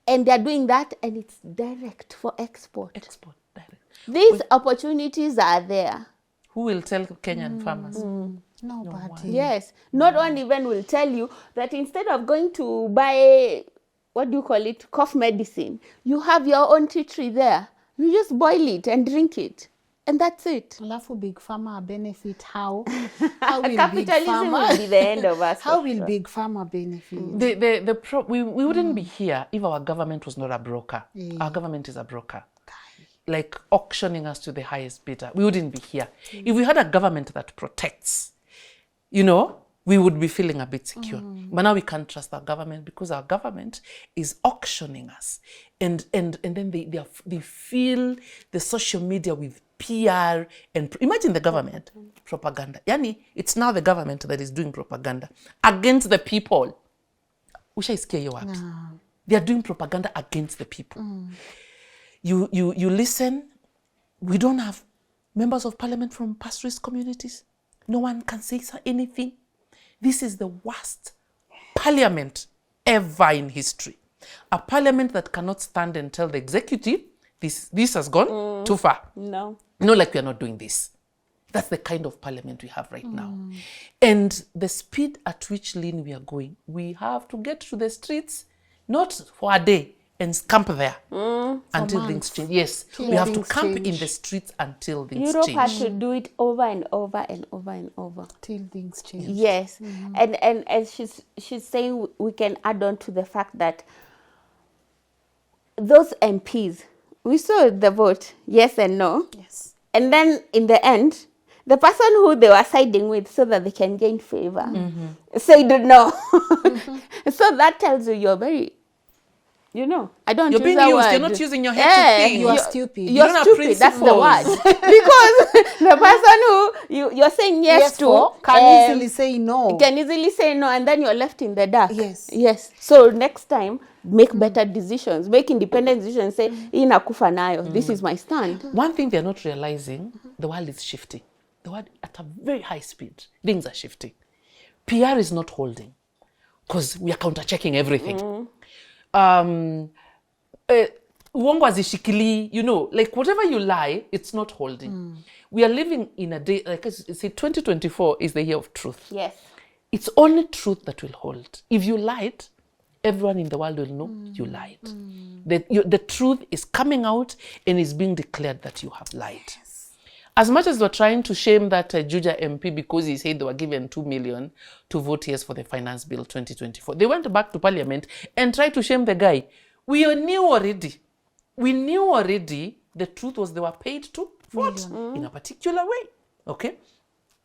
And they're doing that and it's direct for export. Direct. These opportunities are there. Who will tell Kenyan farmers? Nobody. Yes. Not one even will tell you that instead of going to buy, cough medicine, you have your own tea tree there. You just boil it and drink it. And that's it. Alafu big farmer benefit how? How will big Capitalism farmer will be the end of us. How will big farmer benefit? We wouldn't be here if our government was not a broker. Our government is a broker. Like auctioning us to the highest bidder. We wouldn't be here. If we had a government that protects, you know, we would be feeling a bit secure. But now we can't trust our government because our government is auctioning us. And then they fill the social media with PR and imagine the government propaganda. Yani, it's now the government that is doing propaganda against the people. Ushaisikia hiyo wapi? They are doing propaganda against the people. You listen We don't have members of parliament from pastoralist communities. No one can say anything. This is the worst parliament ever in history. A parliament that cannot stand and tell the executive, this has gone too far. No. No, like we are not doing this. That's the kind of parliament we have right now. And the speed at which, Lynn, we are going, we have to get to the streets, not for a day, and camp there until things change. Yes, we have to camp in the streets until things Europe change. had to do it over and over and over and over. Till things change. Yes. And as she's saying, we can add on to the fact that those MPs, we saw the vote, yes and no. Yes. And then in the end, the person who they were siding with so that they can gain favor said no. So that tells you you're very, I don't You're use being that used. word. You're not using your head to think. You are stupid. You're don't have stupid. That's the word. principles. Because the person who you're saying yes to can easily say no. can easily say no, and then you're left in the dark. Yes. Yes. So next time, make better decisions. Make independent decisions. Say, ina kufa nayo. This is my stand. One thing they're not realizing, the world is shifting. The world at a very high speed. Things are shifting. PR is not holding because we are counter-checking everything. Uongo hazishikili, like whatever you lie, it's not holding. We are living in a day, like I say, 2024 is the year of truth. Yes. It's only truth that will hold. If you lied, everyone in the world will know you lied. The truth is coming out and is being declared that you have lied. As much as we're trying to shame that Juja MP because he said they were given 2 million to vote yes for the Finance Bill 2024, they went back to Parliament and tried to shame the guy. We knew already. We knew already the truth was they were paid to vote in a particular way. Okay?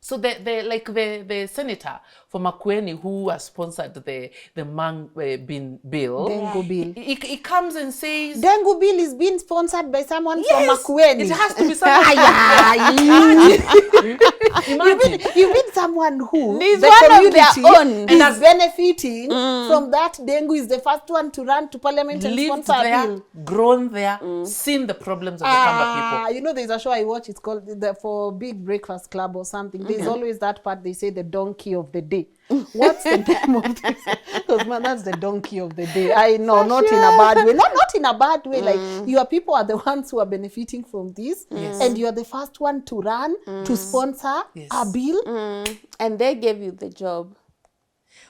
So the senator for Makueni who has sponsored the Mang Bin bill, Dengu bill. He comes and says, Dengu bill is being sponsored by someone yes, from Makueni. it has to be someone. Imagine. You mean someone who Is the one of their community own. is benefiting from that. Dengu is the first one to run to Parliament and Lived sponsor a there, bill. grown there, seen the problems of the Kamba people. There's a show I watch. It's called for Big Breakfast Club or something. There's always that part. They say the donkey of the day. What's the name of this? Because man, that's the donkey of the day. I know, not in a bad way. Not in a bad way. Like your people are the ones who are benefiting from this, and you are the first one to run to sponsor a bill. And they gave you the job.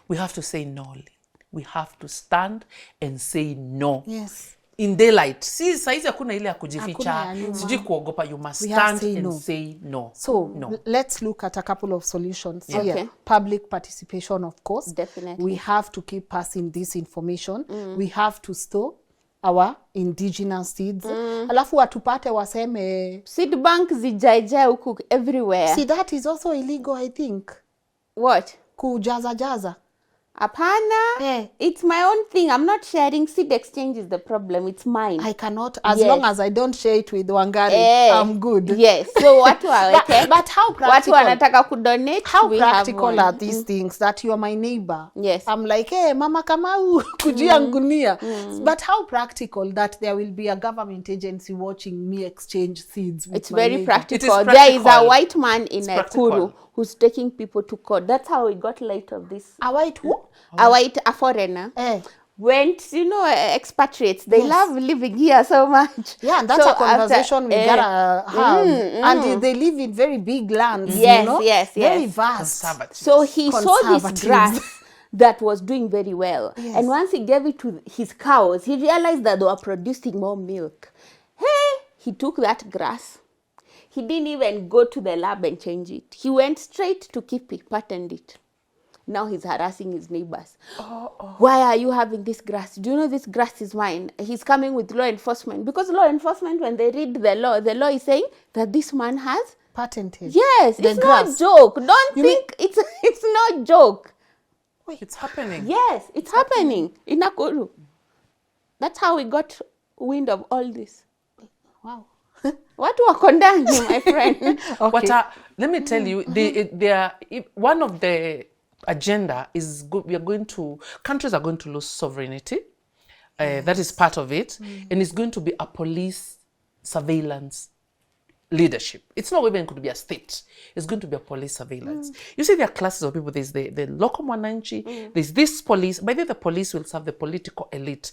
We have to say no. We have to stand and say no. Yes. In daylight. Si saizi hakuna ile ya kujificha. Hakuna ya nyuma. Sijui kuogopa. You must We have stand to say and no. say no. So no. let's look at a couple of solutions Yeah. here. Okay. Public participation, of course. Definitely. We have to keep passing this information. We have to store our indigenous seeds. Alafu watupate waseme. Seed bank zijaja huku everywhere. See, that is also illegal, I think. What? Kujaza. Apana. It's my own thing. I'm not sharing. Seed exchange is the problem. It's mine. I cannot, as Yes. long as I don't share it with Wangari, I'm good. Yes. So watu waweke. But how Watu practical? wanataka kudonate. How we have practical one. are these things that you are my neighbor? Yes. I'm like, hey, Mama Kamau, kujia ngunia. But how practical that there will be a government agency watching me exchange seeds with It's my very neighbor? practical. It is There is a practical. white man in It's Nakuru practical. who's taking people to court. That's how we got light of this. A white who? A foreigner. Went, expatriates. They Yes. love living here so much. Yeah, and that's So a conversation we gotta have. And they live in very big lands, Yes, you know? yes, Very yes. vast. Conservative. So he saw this Conservatives. grass that was doing very well. Yes. And once he gave it to his cows, he realized that they were producing more milk. Hey, he took that grass. He didn't even go to the lab and change it. He went straight to Kipi, patented it. Now he's harassing his neighbors. Why are you having this grass? Do you know this grass is mine? He's coming with law enforcement. Because law enforcement, when they read the law is saying that this man has Patented. Yes, The it's grass. not joke. Don't You think it's not joke. It's happening. Yes, it's happening in Nakuru. That's how we got wind of all this. Wow. Watu wako ndani, my friend. Let me tell you, one of the agenda is countries are going to lose sovereignty. That is part of it. And it's going to be a police surveillance leadership. It's not even going to be a state. It's going to be a police surveillance. You see, there are classes of people. There's the local Mwananchi. There's this police. By the way, the police will serve the political elite,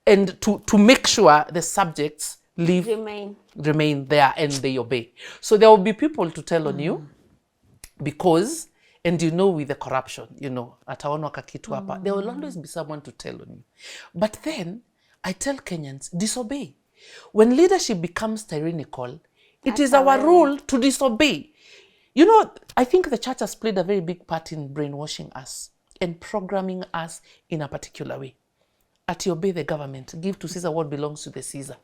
and to make sure the subjects remain there and they obey. So there will be people to tell on you, because, and you know, with the corruption, you know, ataona kakitu hapa, there will always be someone to tell on you. But then I tell Kenyans, disobey. When leadership becomes tyrannical, it is our role to disobey. You know, I think the church has played a very big part in brainwashing us and programming us in a particular way. At obey the government, give to Caesar what belongs to the Caesar.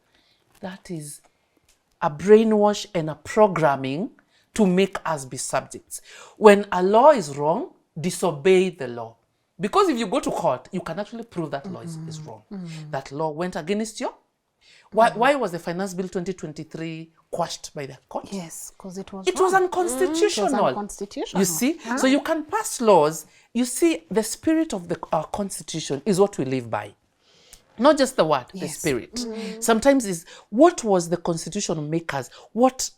That is a brainwash and a programming to make us be subjects. When a law is wrong, disobey the law. Because if you go to court, you can actually prove that law is wrong. That law went against you. Why was the Finance Bill 2023 quashed by the court? Yes, because it was unconstitutional. It was unconstitutional. You see? So you can pass laws. You see, the spirit of the Constitution is what we live by. Not just the word, the spirit. Sometimes is what was the constitution makers, what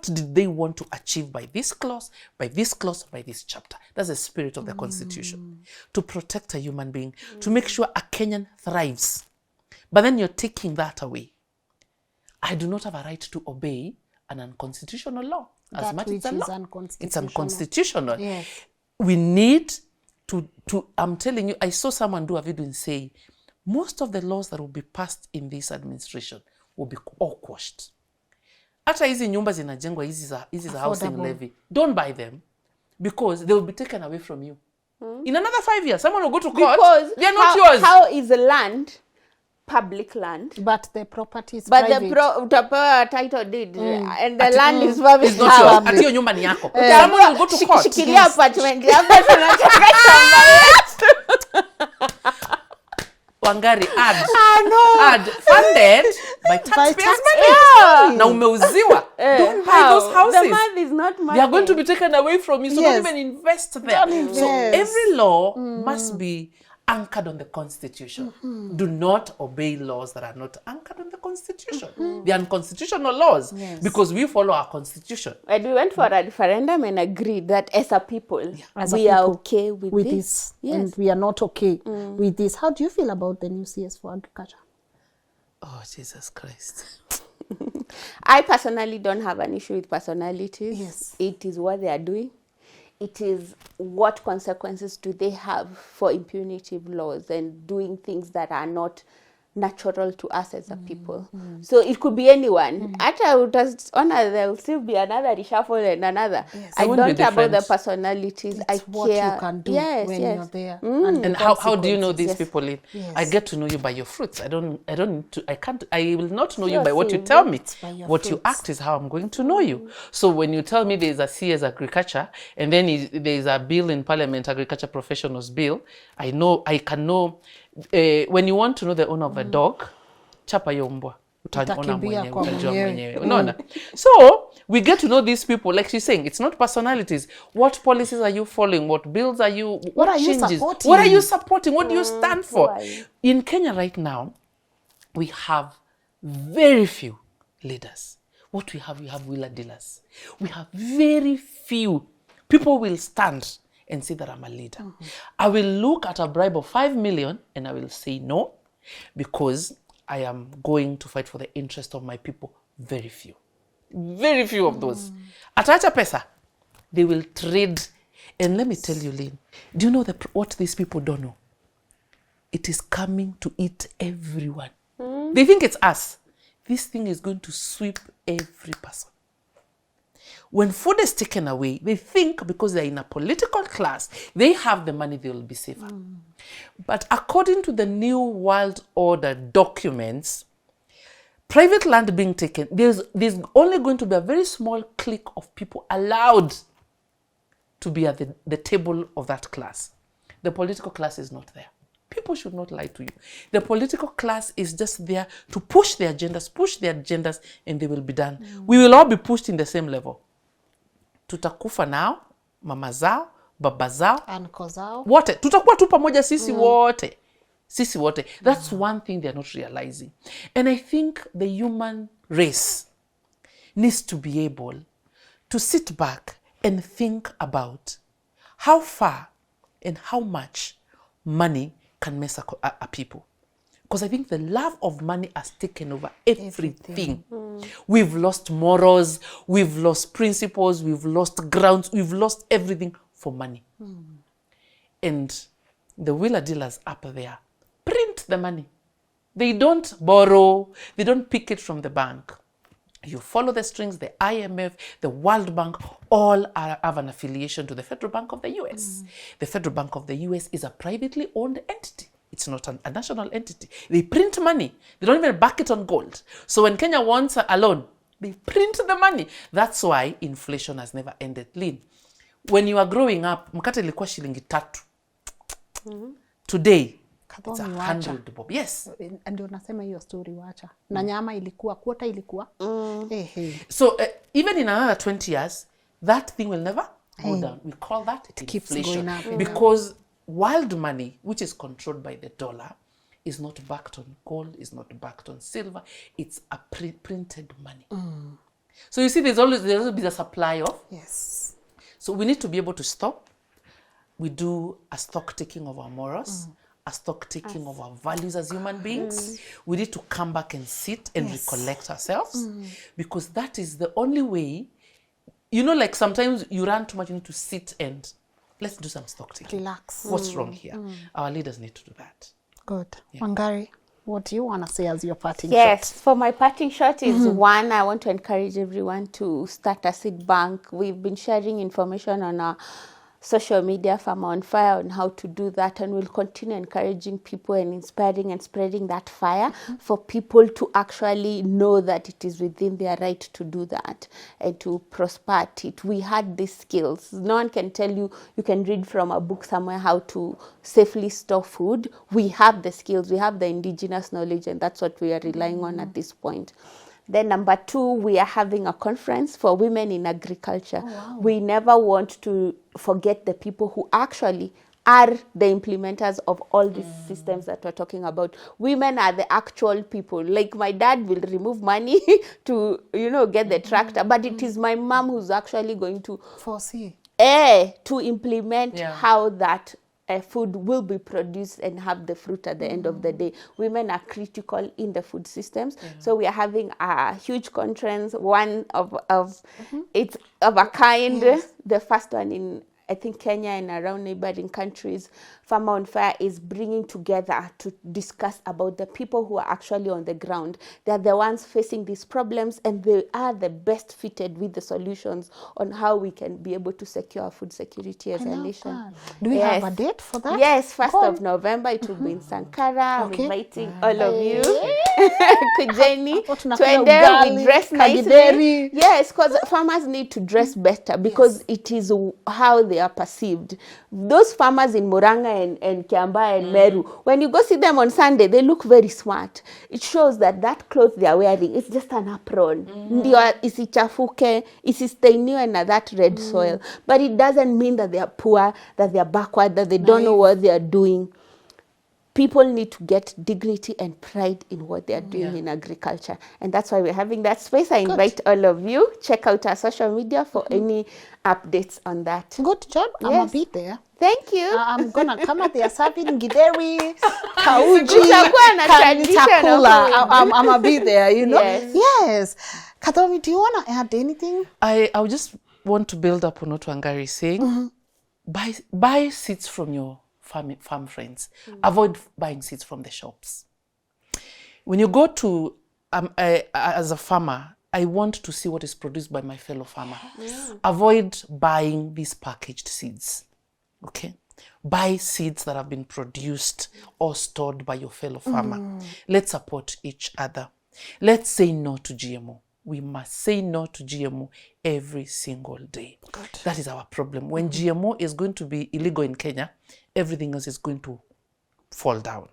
did they want to achieve by this clause, by this chapter? That's the spirit of the Constitution. To protect a human being, to make sure a Kenyan thrives. But then you're taking that away. I do not have a right to obey an unconstitutional law. As much as a law. It's unconstitutional. Yes. We need to, I'm telling you, I saw someone do a video and say, most of the laws that will be passed in this administration will be all quashed. Hata hizi nyumba zinajengwa, hizi za housing levy, don't buy them, because they will be taken away from you. In another 5 years, someone will go to court, because they are not yours. How is the land public land? But the property is but private. the title deed, and the land is public. It's not yours. Ati hiyo nyumba ni yako. Someone will go to court. Shikilia apartment yako tunataka shamba. Wangari ad funded by taxpayers' money. Yeah. Na umeuziwa. Don't buy those houses. The money is not money. They are going to be taken away from you, so don't even invest there. So Yes. every law must be anchored on the Constitution. Do not obey laws that are not anchored on the Constitution. The unconstitutional laws, because we follow our Constitution. And we went for a referendum and agreed that as a people, As a we are people, okay with this. Yes. And we are not okay with this. How do you feel about the new CS for agriculture? Oh, Jesus Christ. I personally don't have an issue with personalities. Yes. It is what they are doing. It is what consequences do they have for impunitive laws and doing things that are not natural to us as a people. So it could be anyone. After there will still be another reshuffle and another. Yes. I It won't don't be care about the different. personalities. It's I what care. you can do Yes, when yes. you're there. And how do you know these Yes. people? Yes. I get to know you by your fruits. I will not know you Sure, by what you see, tell me. by your What you fruits. act is how I'm going to know you. So when you tell me there's a CS agriculture, and then there's a bill in Parliament, Agriculture Professionals Bill, I can know. When you want to know the owner of a dog, chapa hiyo mbwa. Utaona Utakimbia mwenyewe, kwa utajua mwenyewe. mwenyewe. Unaona? So we get to know these people, like she's saying, it's not personalities. What policies are you following? What bills are you? What are you changes? supporting? What are you supporting? What do you stand for? Why? In Kenya right now, we have very few leaders. What we have wheeler dealers. We have very few people will stand and say that I'm a leader. I will look at a bribe of 5 million and I will say no, because I am going to fight for the interest of my people. Very few. Very few of those. Ataacha pesa, they will trade. And let me tell you, Lynn, do you know what these people don't know? It is coming to eat everyone. They think it's us. This thing is going to sweep every person. When food is taken away, they think because they're in a political class, they have the money, they will be safer. But according to the New World Order documents, private land being taken, there's only going to be a very small clique of people allowed to be at the table of that class. The political class is not there. People should not lie to you. The political class is just there to push their agendas, and they will be done. We will all be pushed in the same level. Tutakufa nao, mama zao, baba zao, Uncle zao. wote. Tutakuwa tu pamoja sisi wote. Sisi wote. That's one thing they're not realizing. And I think the human race needs to be able to sit back and think about how far and how much money can mess a people. Because I think the love of money has taken over everything. We've lost morals, we've lost principles, we've lost grounds, we've lost everything for money. And the wheeler dealers up there print the money. They don't borrow, they don't pick it from the bank. You follow the strings, the IMF, the World Bank, all have an affiliation to the Federal Bank of the US. The Federal Bank of the US is a privately owned entity. It's not a national entity. They print money. They don't even back it on gold. So when Kenya wants a loan, they print the money. That's why inflation has never ended. Lynn, when you are growing up, mkate ilikuwa shilingi 3. Today, it's 100 bob. Yes. Ndio nasema hiyo story wacha. Na nyama ilikuwa, kwota ilikuwa. So even in another 20 years, that thing will never go down. We call that inflation. Keeps going up. Because world money, which is controlled by the dollar, is not backed on gold, is not backed on silver. It's a printed money. So you see, there's always be a supply of. Yes. So we need to be able to stop. We do a stock taking of our morals, a stock taking of our values as human beings. We need to come back and sit and recollect ourselves, because that is the only way. You know, like sometimes you run too much, you need to sit and let's do some stock taking. Relax. What's wrong here? Our leaders need to do that. Good. Wangari, what do you want to say as your parting shot? Yes, for my parting shot is one, I want to encourage everyone to start a seed bank. We've been sharing information on our social media, Farmer on Fire, on how to do that, and we'll continue encouraging people and inspiring and spreading that fire for people to actually know that it is within their right to do that and to prosper at it. We had these skills. No one can tell you, you can read from a book somewhere how to safely store food. We have the skills, we have the indigenous knowledge, and that's what we are relying on at this point. Then number 2, we are having a conference for women in agriculture. We never want to forget the people who actually are the implementers of all these systems that we're talking about. Women are the actual people. Like my dad will remove money to, get the tractor, but it is my mom who's actually going to foresee to implement how that food will be produced and have the fruit at the end of the day. Women are critical in the food systems. So we are having a huge conference, one of it's of a kind, the first one in, I think, Kenya and around neighboring countries. Farmer on Fire is bringing together to discuss about the people who are actually on the ground. They are the ones facing these problems, and they are the best fitted with the solutions on how we can be able to secure our food security as a nation. That. Do we have a date for that? Yes, 1st of November, it will be in Sankara. I'm inviting all of you. Kujeni, Twende, we dress nicely. Yes, because farmers need to dress better, because it is how they are perceived. Those farmers in Muranga and Kiamba and Meru, when you go see them on Sunday, they look very smart. It shows that clothes they are wearing is just an apron. Ndio isichafuke, isistainiwe na that red soil. But it doesn't mean that they are poor, that they are backward, that they don't know what they are doing. People need to get dignity and pride in what they are doing in agriculture. And that's why we're having that space. I invite all of you. Check out our social media for any updates on that. Good job. I'm going to be there. Thank you. I'm going to come out there serving gideri, kauji, chakula. I'm going to be there, Yes. Kathomi, do you want to add anything? I just want to build up on what Wangari is saying. Buy seeds from your farm friends. Avoid buying seeds from the shops. When you go to, as a farmer, I want to see what is produced by my fellow farmer. Avoid buying these packaged seeds. Okay? Buy seeds that have been produced or stored by your fellow farmer. Let's support each other. Let's say no to GMO. We must say no to GMO every single day. Good. That is our problem. When GMO is going to be illegal in Kenya, everything else is going to fall down.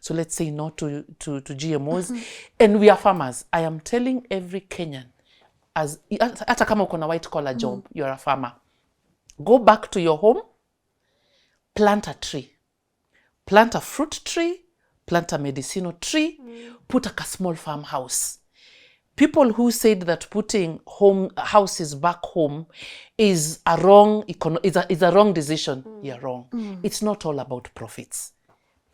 So let's say no to GMOs. And we are farmers. I am telling every Kenyan, hata kama uko na white collar job, you're a farmer. Go back to your home, plant a tree. Plant a fruit tree, plant a medicinal tree, put a small farmhouse. people who said that putting houses back home is a wrong is a wrong decision. You're wrong. It's not all about profits.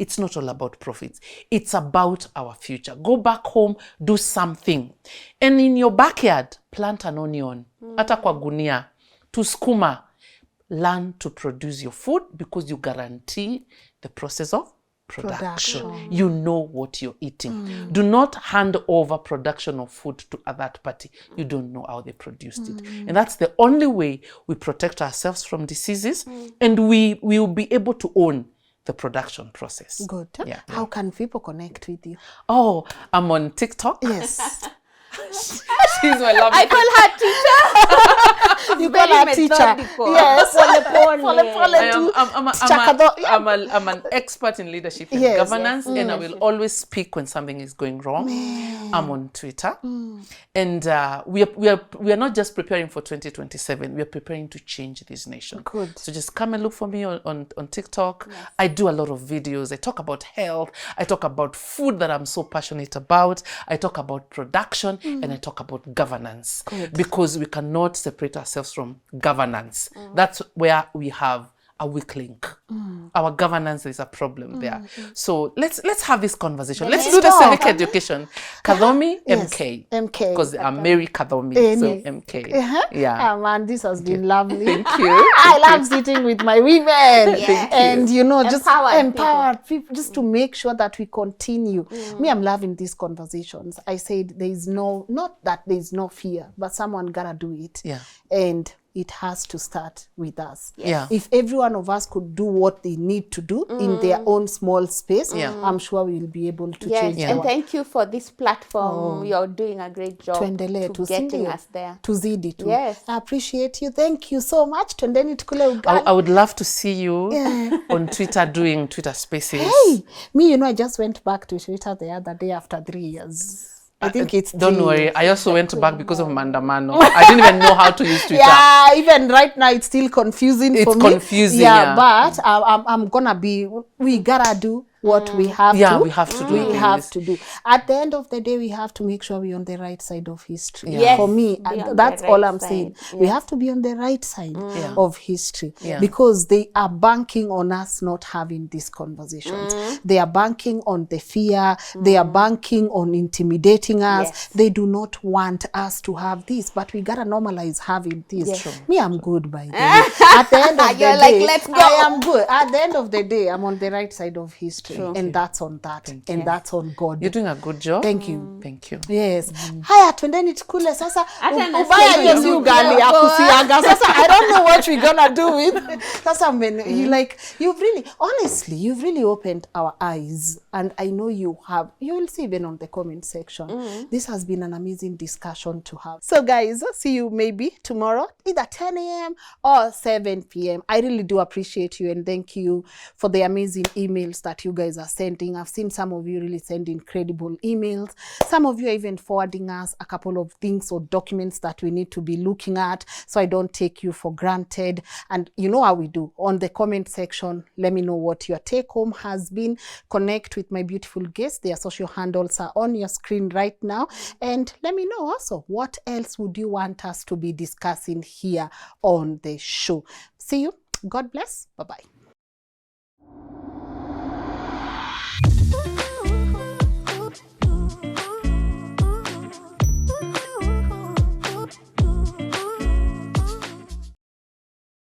It's not all about profits. It's about our future. Go back home, do something. And in your backyard, plant an onion. Hata kwa gunia, to skuma. Learn to produce your food because you guarantee the process of production. You know what you're eating. Do not hand over production of food to a third party. You don't know how they produced it. And that's the only way we protect ourselves from diseases, and we will be able to own the production process. Good. Yeah. How can people connect with you? Oh, I'm on TikTok. Yes. She's my lovely. I call her teacher. You call her teacher. Yes. I'm an expert in leadership and Yes, governance, and I will always speak when something is going wrong. I'm on Twitter, and we are not just preparing for 2027. We are preparing to change this nation. Good. So just come and look for me on TikTok. Yes. I do a lot of videos. I talk about health. I talk about food that I'm so passionate about. I talk about production, and I talk about governance. Good. Because we cannot separate ourselves from governance. That's where we have a weak link. Our governance is a problem there. So let's have this conversation. Let's do the civic education. Kadhomi, MK. MK. Because I'm Mary Kadhomi, so MK. Yeah. Oh, man, this has been lovely. Thank you. I love sitting with my women. And, just empower people, just to make sure that we continue. Me, I'm loving these conversations. I said not that there's no fear, but someone gotta do it. Yeah. And it has to start with us. Yeah. If every one of us could do what they need to do in their own small space, I'm sure we'll be able to change. And thank you for this platform. You're doing a great job to getting us there. Tuzidi tu. Yes. I appreciate you. Thank you so much. Twendeni tukule ugali. I would love to see you on Twitter doing Twitter Spaces. Hey, me, I just went back to Twitter the other day after 3 years. I think it's don't worry. I also went back because of Mandamano. I didn't even know how to use Twitter. Yeah, even right now it's still confusing for me. It's confusing. But I'm gonna be. We gotta do what we have to. Yeah, we have to do. We have to do. At the end of the day, we have to make sure we're on the right side of history. Yes. For me, that's all I'm saying. We have to be on the right side of history because they are banking on us not having these conversations. They are banking on the fear. They are banking on intimidating us. Yes. They do not want us to have this, but we gotta normalize having this. Yes. Me, I'm good by the way. At the end of the You're day, like, let's go. I am good. At the end of the day, I'm on the right side of history. And that's on that. And that's on God. You're doing a good job. Thank you. Thank you. Yes. Haya, twendeni tukule sasa. Hata Ubaya hiyo si ugali ya kusiaga. Sasa I don't know what we're gonna do with. Sasa you've really opened our eyes, and I know you have. You will see even on the comment section. This has been an amazing discussion to have. So guys, see you maybe tomorrow, either 10 a.m. or 7 p.m. I really do appreciate you, and thank you for the amazing emails that you guys are sending. I've seen some of you really send incredible emails. Some of you are even forwarding us a couple of things or documents that we need to be looking at, so I don't take you for granted. And you know how we do. On the comment section, let me know what your take home has been. Connect with my beautiful guests. Their social handles are on your screen right now. And let me know also, what else would you want us to be discussing here on the show? See you. God bless. Bye-bye.